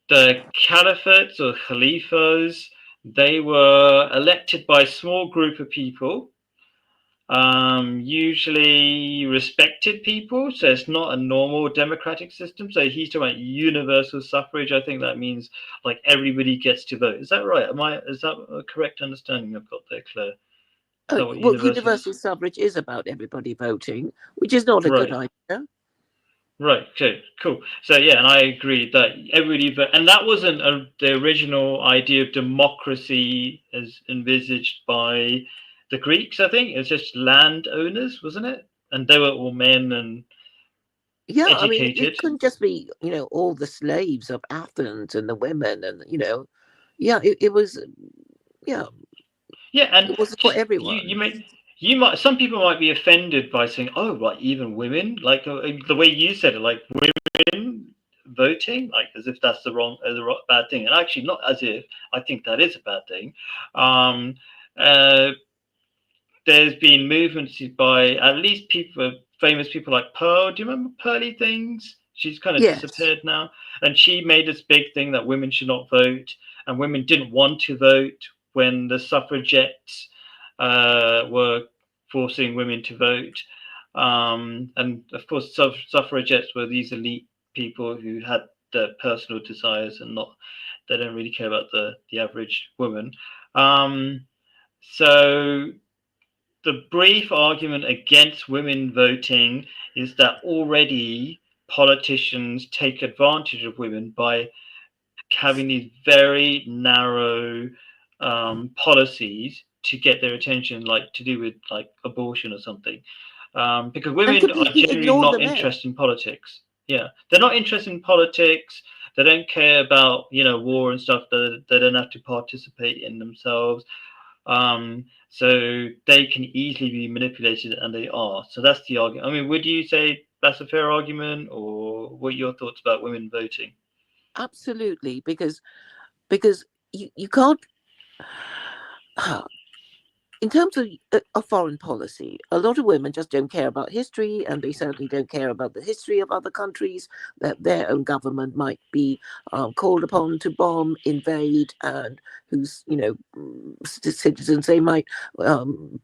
A: the caliphates or khalifas, they were elected by a small group of people, usually respected people. So it's not a normal democratic system. So he's talking about universal suffrage. I think that means like everybody gets to vote. Is that right? Is that a correct understanding I've got there, Claire? Is that what
C: Well,
A: universal?
C: universal suffrage is about everybody voting, which is not a good
A: Right.
C: idea.
A: Right. Okay. Cool. So yeah, and I agree that everybody, and that wasn't the original idea of democracy as envisaged by the Greeks. I think it was just landowners, wasn't it? And they were all men and
C: Yeah, I mean,
A: educated.
C: it couldn't just be, all the slaves of Athens and the women, and yeah, it was, yeah,
A: Yeah, and
C: it was for
A: just you
C: everyone.
A: may you might some people might be offended by saying, "Oh, right, even women," like the way you said it, like women voting, like as if that's bad thing, and actually not as if. I think that is a bad thing. Um, uh, there's been movements by at least famous people like Pearl. Do you remember Pearly Things? She's kind of
C: Yes.
A: disappeared now, and she made this big thing that women should not vote, and women didn't want to vote when the suffragettes were forcing women to vote. And of course, suffragettes were these elite people who had their personal desires and not they don't really care about the average woman. So the brief argument against women voting is that already politicians take advantage of women by having these very narrow policies to get their attention, like to do with like abortion or something, because
C: And
A: women are
C: completely
A: generally
C: ignore the
A: not
C: men.
A: interested in politics. Yeah, they're not interested in politics. They don't care about war and stuff. They don't have to participate in themselves. So they can easily be manipulated, and they are. So that's the argument. I mean, would you say that's a fair argument, or what are your thoughts about women voting?
C: Absolutely, because you can't. In terms of foreign policy, a lot of women just don't care about history, and they certainly don't care about the history of other countries that their own government might be called upon to bomb, invade, and whose citizens they might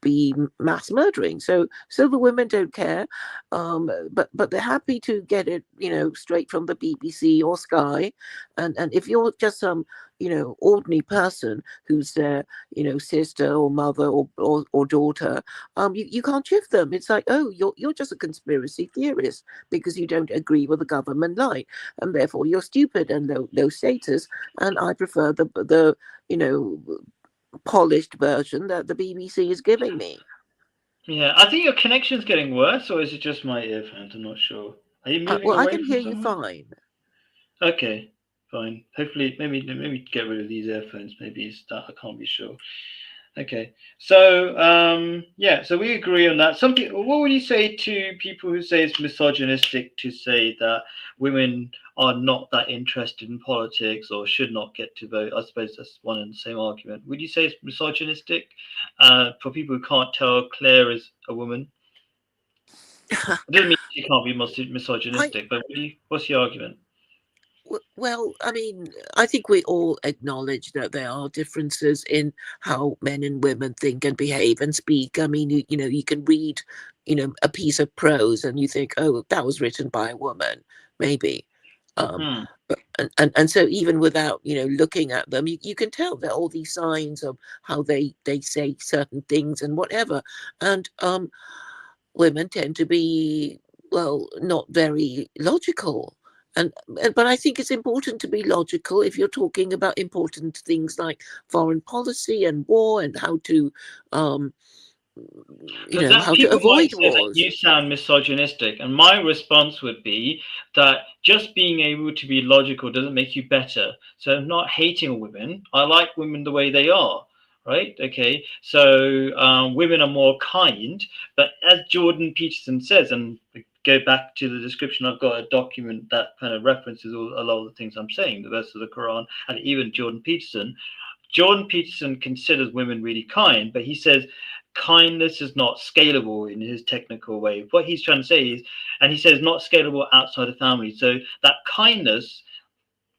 C: be mass murdering. So the women don't care, but they're happy to get it straight from the BBC or Sky, and if you're just some ordinary person who's their sister or mother or daughter, you can't shift them. It's like, oh, you're just a conspiracy theorist because you don't agree with the government line, and therefore you're stupid and low status. And I prefer the polished version that the BBC is giving me.
A: Yeah, I think your connection's getting worse, or is it just my earphones? I'm not sure. Are you moving
C: Well, I
A: away
C: can
A: from
C: hear you
A: somewhere?
C: fine.
A: Okay, fine. Hopefully, maybe get rid of these earphones. Maybe it's that. I can't be sure. Okay, so yeah, so we agree on that. What would you say to people who say it's misogynistic to say that women are not that interested in politics or should not get to vote? I suppose that's one and the same argument. Would you say it's misogynistic for people who can't tell Claire is a woman? It doesn't mean she can't be
C: I
A: misogynistic, but what's your argument?
C: Well, I mean, I think we all acknowledge that there are differences in how men and women think and behave and speak. I mean, you know, you can read, a piece of prose and you think, oh, that was written by a woman, maybe.
A: Hmm.
C: But and so even without, looking at them, you can tell there are all these signs of how they say certain things and whatever. And women tend to be, well, not very logical. But I think it's important to be logical if you're talking about important things like foreign policy and war and how to
A: But that
C: how to
A: people might
C: avoid
A: say that
C: wars.
A: you sound misogynistic, and my response would be that just being able to be logical doesn't make you better. So I'm not hating women. I like women the way they are, right? Okay, so women are more kind, but as Jordan Peterson says, and go back to the description, I've got a document that kind of references a lot of the things I'm saying, the verse of the Quran, and even Jordan Peterson. Jordan Peterson considers women really kind, but he says kindness is not scalable in his technical way. What he's trying to say is, and he says not scalable outside the family. So that kindness,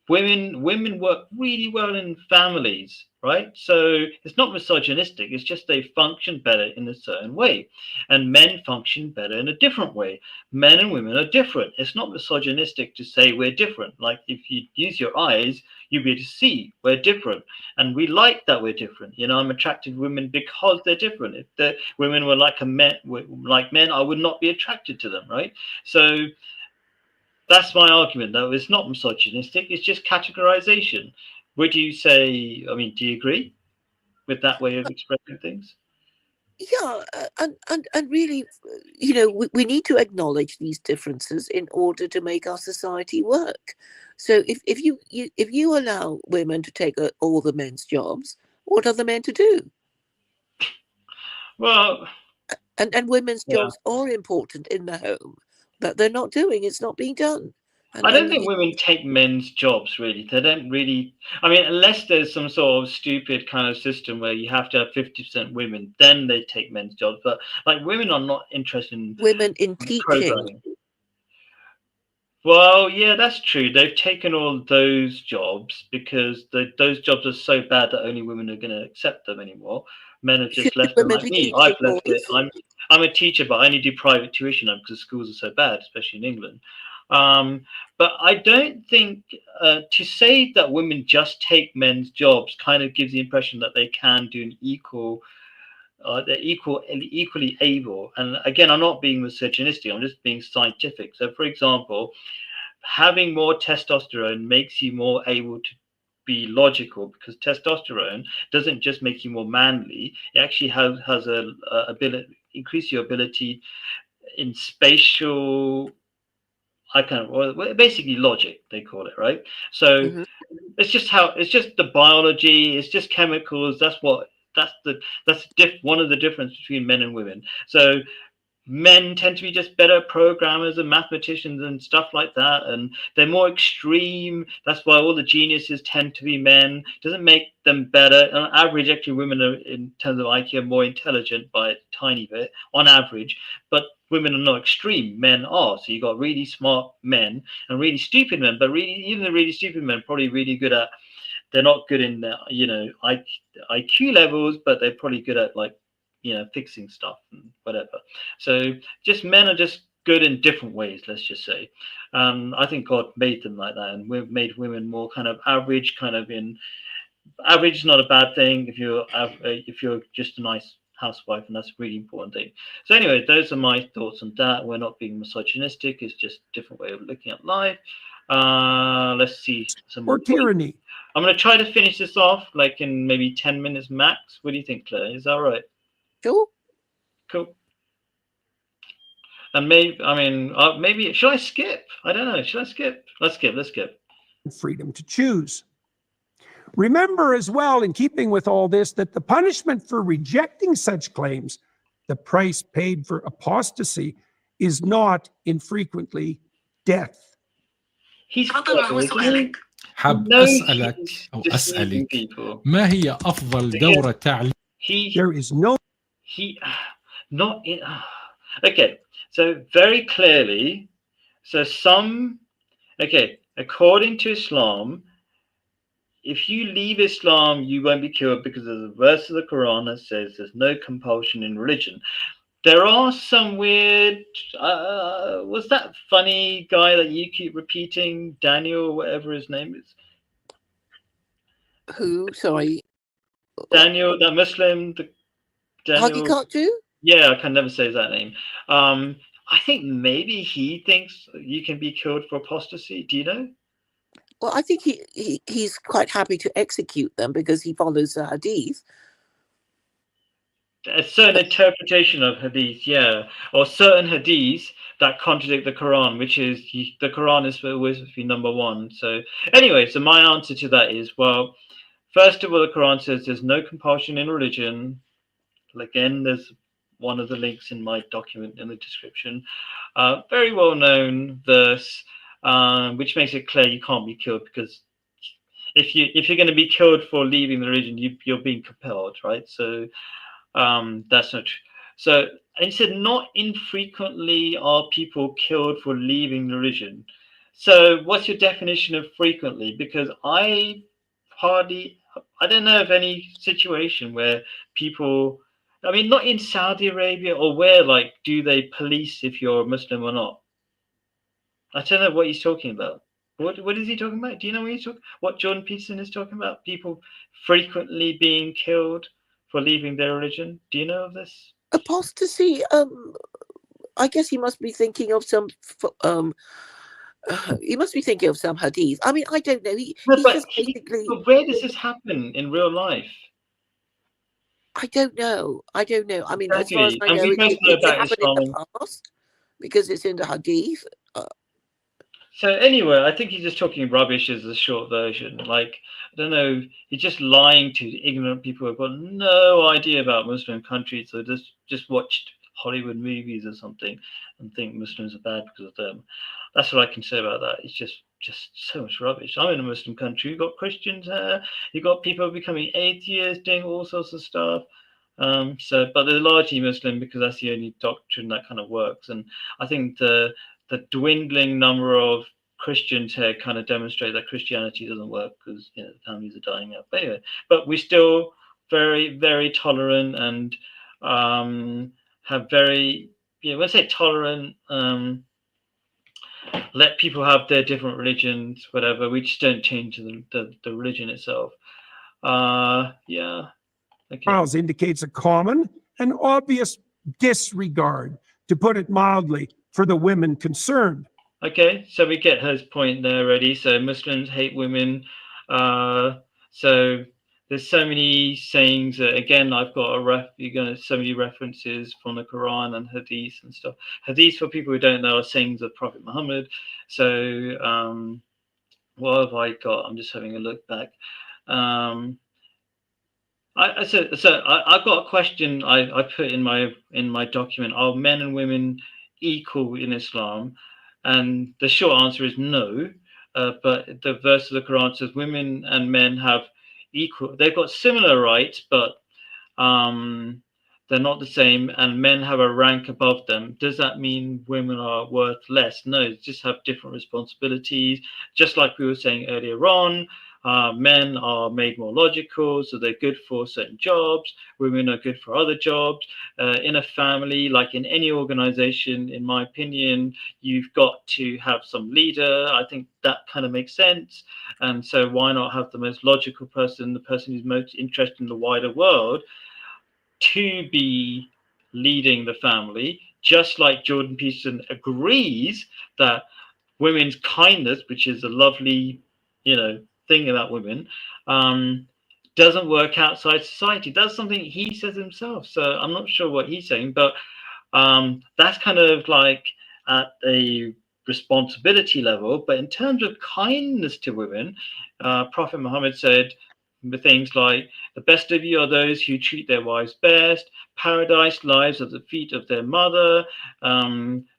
A: women work really well in families, right? So it's not misogynistic, it's just they function better in a certain way, and men function better in a different way. Men and women are different. It's not misogynistic to say we're different. Like if you use your eyes, you'll be able to see we're different, and we like that we're different. I'm attracted to women because they're different. If the women were like men, I would not be attracted to them, right? So that's my argument, though. It's not misogynistic. It's just categorization. Would you say? I mean, do you agree with that way of expressing things?
C: Yeah, and really, we need to acknowledge these differences in order to make our society work. So if you allow women to take all the men's jobs, what are the men to do?
A: Well,
C: And women's
A: yeah.
C: jobs are important in the home, but they're not doing. It's not being done.
A: I
C: And
A: don't think women take men's jobs really. They don't really. I mean, unless there's some sort of stupid kind of system where you have to have 50% women, then they take men's jobs. But like women are not interested in
C: women in teaching.
A: programming. Well, yeah, that's true. They've taken all those jobs because those jobs are so bad that only women are going to accept them anymore. Men have just
C: Shouldn't
A: left them
C: women
A: like
C: be
A: me. I've
C: teaching
A: left it.
C: boys?
A: I'm a teacher, but I only do private tuition because schools are so bad, especially in England. But I don't think to say that women just take men's jobs kind of gives the impression that they can do an equal they're equally able. And again, I'm not being misogynistic. I'm just being scientific. So, for example, having more testosterone makes you more able to be logical because testosterone doesn't just make you more manly. It actually has a ability increase your ability in spatial. I kind of well, basically logic they call it, right? So
C: Mhm.
A: it's just the biology, it's just chemicals. That's one of the difference between men and women. So men tend to be just better programmers and mathematicians and stuff like that, and they're more extreme. That's why all the geniuses tend to be men. Doesn't make them better. On average, actually women are, in terms of IQ, are more intelligent by a tiny bit on average, but women are not extreme, men are. So you got really smart men and really stupid men, but really even the really stupid men are probably really good at, they're not good in IQ levels, but they're probably good at like fixing stuff and whatever. So just men are just good in different ways, let's just say. I think God made them like that, and we've made women more kind of average, kind of in average is not a bad thing if you're just a nice housewife, and that's a really important thing. So anyway, those are my thoughts on that. We're not being misogynistic, it's just a different way of looking at life. Let's see some
B: Or
A: more points.
B: tyranny.
A: I'm going to try to finish this off like in maybe 10 minutes max. What do you think, Claire? Is that right?
C: Sure.
A: Cool. And maybe should I skip? I don't know. Should I skip? Let's skip. Let's skip.
B: Freedom to choose. Remember as well, in keeping with all this, that the punishment for rejecting such claims, the price paid for apostasy, is not infrequently death.
A: He's clever, isn't he?
E: حاب
A: knows
E: أسألك
A: he's
E: أو
A: deceiving
E: أسألك
A: people.
E: ما هي أفضل
A: Again,
E: دورة تعليم
B: There is no
A: he not in. Okay, so very clearly, so some Okay, according to Islam, if you leave Islam, you won't be killed because there's a verse of the Quran that says there's no compulsion in religion. There are some weird. Was that funny guy that you keep repeating, Daniel, or whatever his name is?
C: Who? Sorry.
A: Daniel, that Muslim, the
C: Huggy
A: Daniel.
C: can't do?
A: Yeah, I can never say that name. I think maybe he thinks you can be killed for apostasy. Do you know?
C: Well, I think he's quite happy to execute them because he follows the hadith.
A: A certain interpretation of hadith, yeah, or certain hadiths that contradict the Quran, which is the Quran is always number one. So anyway, so my answer to that is, well, first of all, the Quran says there's no compulsion in religion. Again, there's one of the links in my document in the description. Very well known verse, which makes it clear you can't be killed, because if you're going to be killed for leaving the religion, you're being compelled, right? So that's not true. So, and he said, not infrequently are people killed for leaving the religion. So, what's your definition of frequently? Because I don't know of any situation where people, I mean, not in Saudi Arabia, or where, like, do they police if you're a Muslim or not? I don't know what he's talking about. What is he talking about? Do you know what he's talking? What Jordan Peterson is talking about? People frequently being killed for leaving their religion. Do you know of this?
C: Apostasy. I guess he must be thinking of some. He must be thinking of some hadith. I mean, I don't know. He's just basically.
A: But where does this happen in real life?
C: I don't know. I mean,
A: exactly.
C: as far as I know, it happened in the past because it's in the hadith.
A: So anyway, I think he's just talking rubbish as the short version. Like, I don't know, he's just lying to ignorant people who've got no idea about Muslim countries, so just watched Hollywood movies or something and think Muslims are bad because of them. That's what I can say about that. It's just so much rubbish. I'm in a Muslim country. You've got Christians there. You've got people becoming atheists, doing all sorts of stuff. But they're largely Muslim because that's the only doctrine that kind of works. And I think the dwindling number of Christians here kind of demonstrate that Christianity doesn't work because families are dying out. But anyway, but we're still very, very tolerant and have very, when I say tolerant, let people have their different religions, whatever. We just don't change the religion itself. Yeah. Okay.
B: Charles indicates a common and obvious disregard, to put it mildly, for the women concerned.
A: Okay, so we get her point there already. So Muslims hate women. So there's so many sayings. Again, I've got so many references from the Quran and Hadith and stuff. Hadith, for people who don't know, are sayings of Prophet Muhammad. So what have I got? I'm just having a look back. I've got a question I put in my document. Are men and women equal in Islam? And the short answer is no. But the verse of the Quran says women and men have equal. They've got similar rights, but they're not the same. And men have a rank above them. Does that mean women are worth less? No, they just have different responsibilities. Just like we were saying earlier on. Men are made more logical, so they're good for certain jobs. Women are good for other jobs. In a family, like in any organization, in my opinion, you've got to have some leader. I think that kind of makes sense. And so why not have the most logical person, the person who's most interested in the wider world, to be leading the family, just like Jordan Peterson agrees that women's kindness, which is a lovely, thing about women, doesn't work outside society. That's something he says himself. So I'm not sure what he's saying, but that's kind of like at a responsibility level. But in terms of kindness to women, Prophet Muhammad said things like, the best of you are those who treat their wives best, paradise lies at the feet of their mother.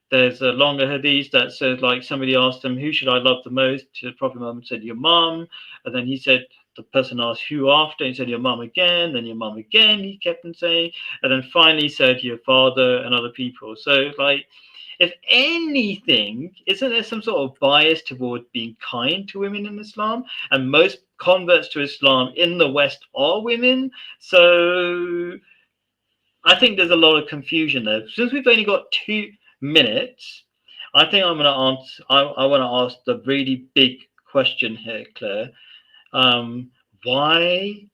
A: There's a longer hadith that says, like, somebody asked him, who should I love the most? The Prophet Muhammad said, your mum. And then he said, the person asked, who after? He said, your mum again, then your mum again, he kept on saying. And then finally said, your father and other people. So, like, if anything, isn't there some sort of bias toward being kind to women in Islam? And most converts to Islam in the West are women. So I think there's a lot of confusion there. Since we've only got 2 minutes, I think I'm going to answer. I want to ask the really big question here, Claire. Why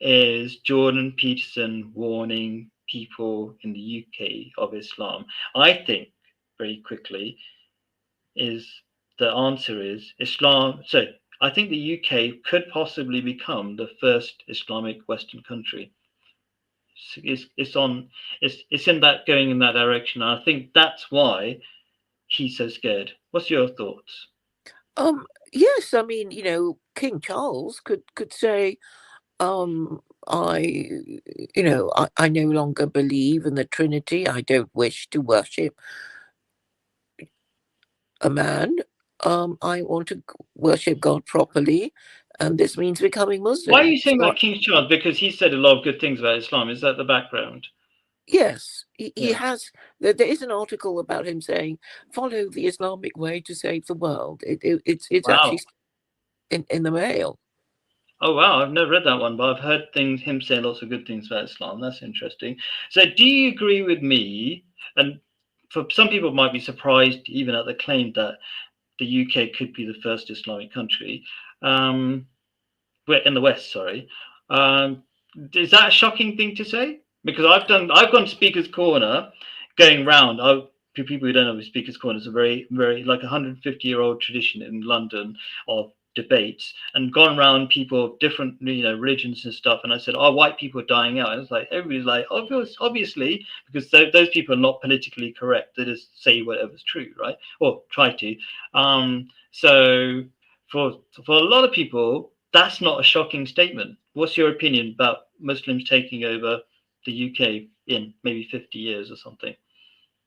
A: is Jordan Peterson warning people in the UK of Islam? I think very quickly is the answer is Islam. So I think the UK could possibly become the first Islamic Western country. It's on. It's in that going in that direction. I think that's why he's so scared. What's your thoughts?
C: Yes, I mean, King Charles could say, I no longer believe in the Trinity. I don't wish to worship a man. I want to worship God properly, and this means becoming Muslim.
A: Why are you saying
C: So,
A: about King Charles? Because he said a lot of good things about Islam. Is that the background?
C: yes, he
A: Yeah.
C: has. There is an article about him saying, "Follow the Islamic way to save the world." It's
A: Wow.
C: actually in the mail.
A: Oh wow, I've never read that one, but I've heard him say lots of good things about Islam. That's interesting. So do you agree with me? And for some people might be surprised even at the claim that the UK could be the first Islamic country. We're in the West, sorry. Is that a shocking thing to say? Because I've gone to Speaker's Corner, going round. For people who don't know, Speaker's Corner is a very, very like 150-year-old tradition in London of debates, and gone around people of different religions and stuff. And I said, "Oh, white people are dying out." And it's like everybody's like, obviously, because those people are not politically correct. They just say whatever's true, right? Or try to. So for a lot of people, that's not a shocking statement. What's your opinion about Muslims taking over the UK in maybe 50 years or something?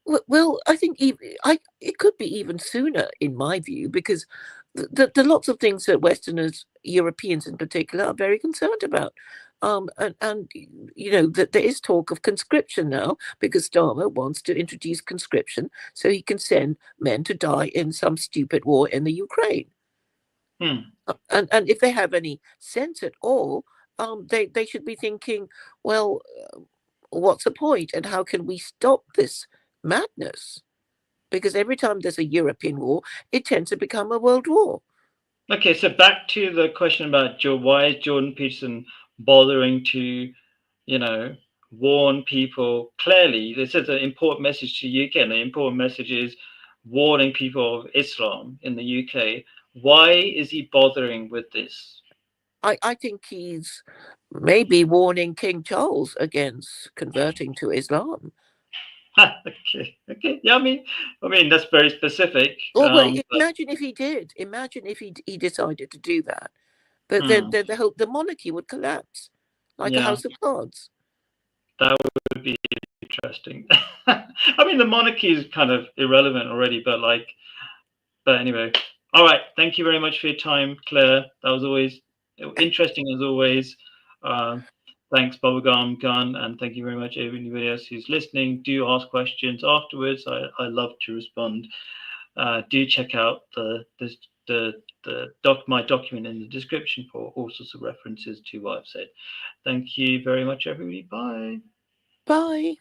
C: Well, I think it could be even sooner, in my view, because the lots of things that Westerners, Europeans in particular, are very concerned about. And that there is talk of conscription now because Starmer wants to introduce conscription so he can send men to die in some stupid war in the Ukraine. And if they have any sense at all, they should be thinking, well, what's the point and how can we stop this madness? Because every time there's a European war, it tends to become a world war.
A: Okay, so back to the question about why is Jordan Peterson bothering to, warn people clearly? This is an important message to the UK, and the important message is warning people of Islam in the UK. Why is he bothering with this?
C: I think he's maybe warning King Charles against converting to Islam.
A: Okay. Yeah, I mean that's very specific.
C: Well, imagine if he did. Imagine if he decided to do that. But then the monarchy would collapse like a house of cards.
A: That would be interesting. I mean, the monarchy is kind of irrelevant already, but anyway. All right. Thank you very much for your time, Claire. That was always interesting as always. Thanks, Bubblegum Gun, and thank you very much, everybody else who's listening. Do ask questions afterwards. I love to respond. Do check out my document in the description for all sorts of references to what I've said. Thank you very much, everybody. Bye.
C: Bye.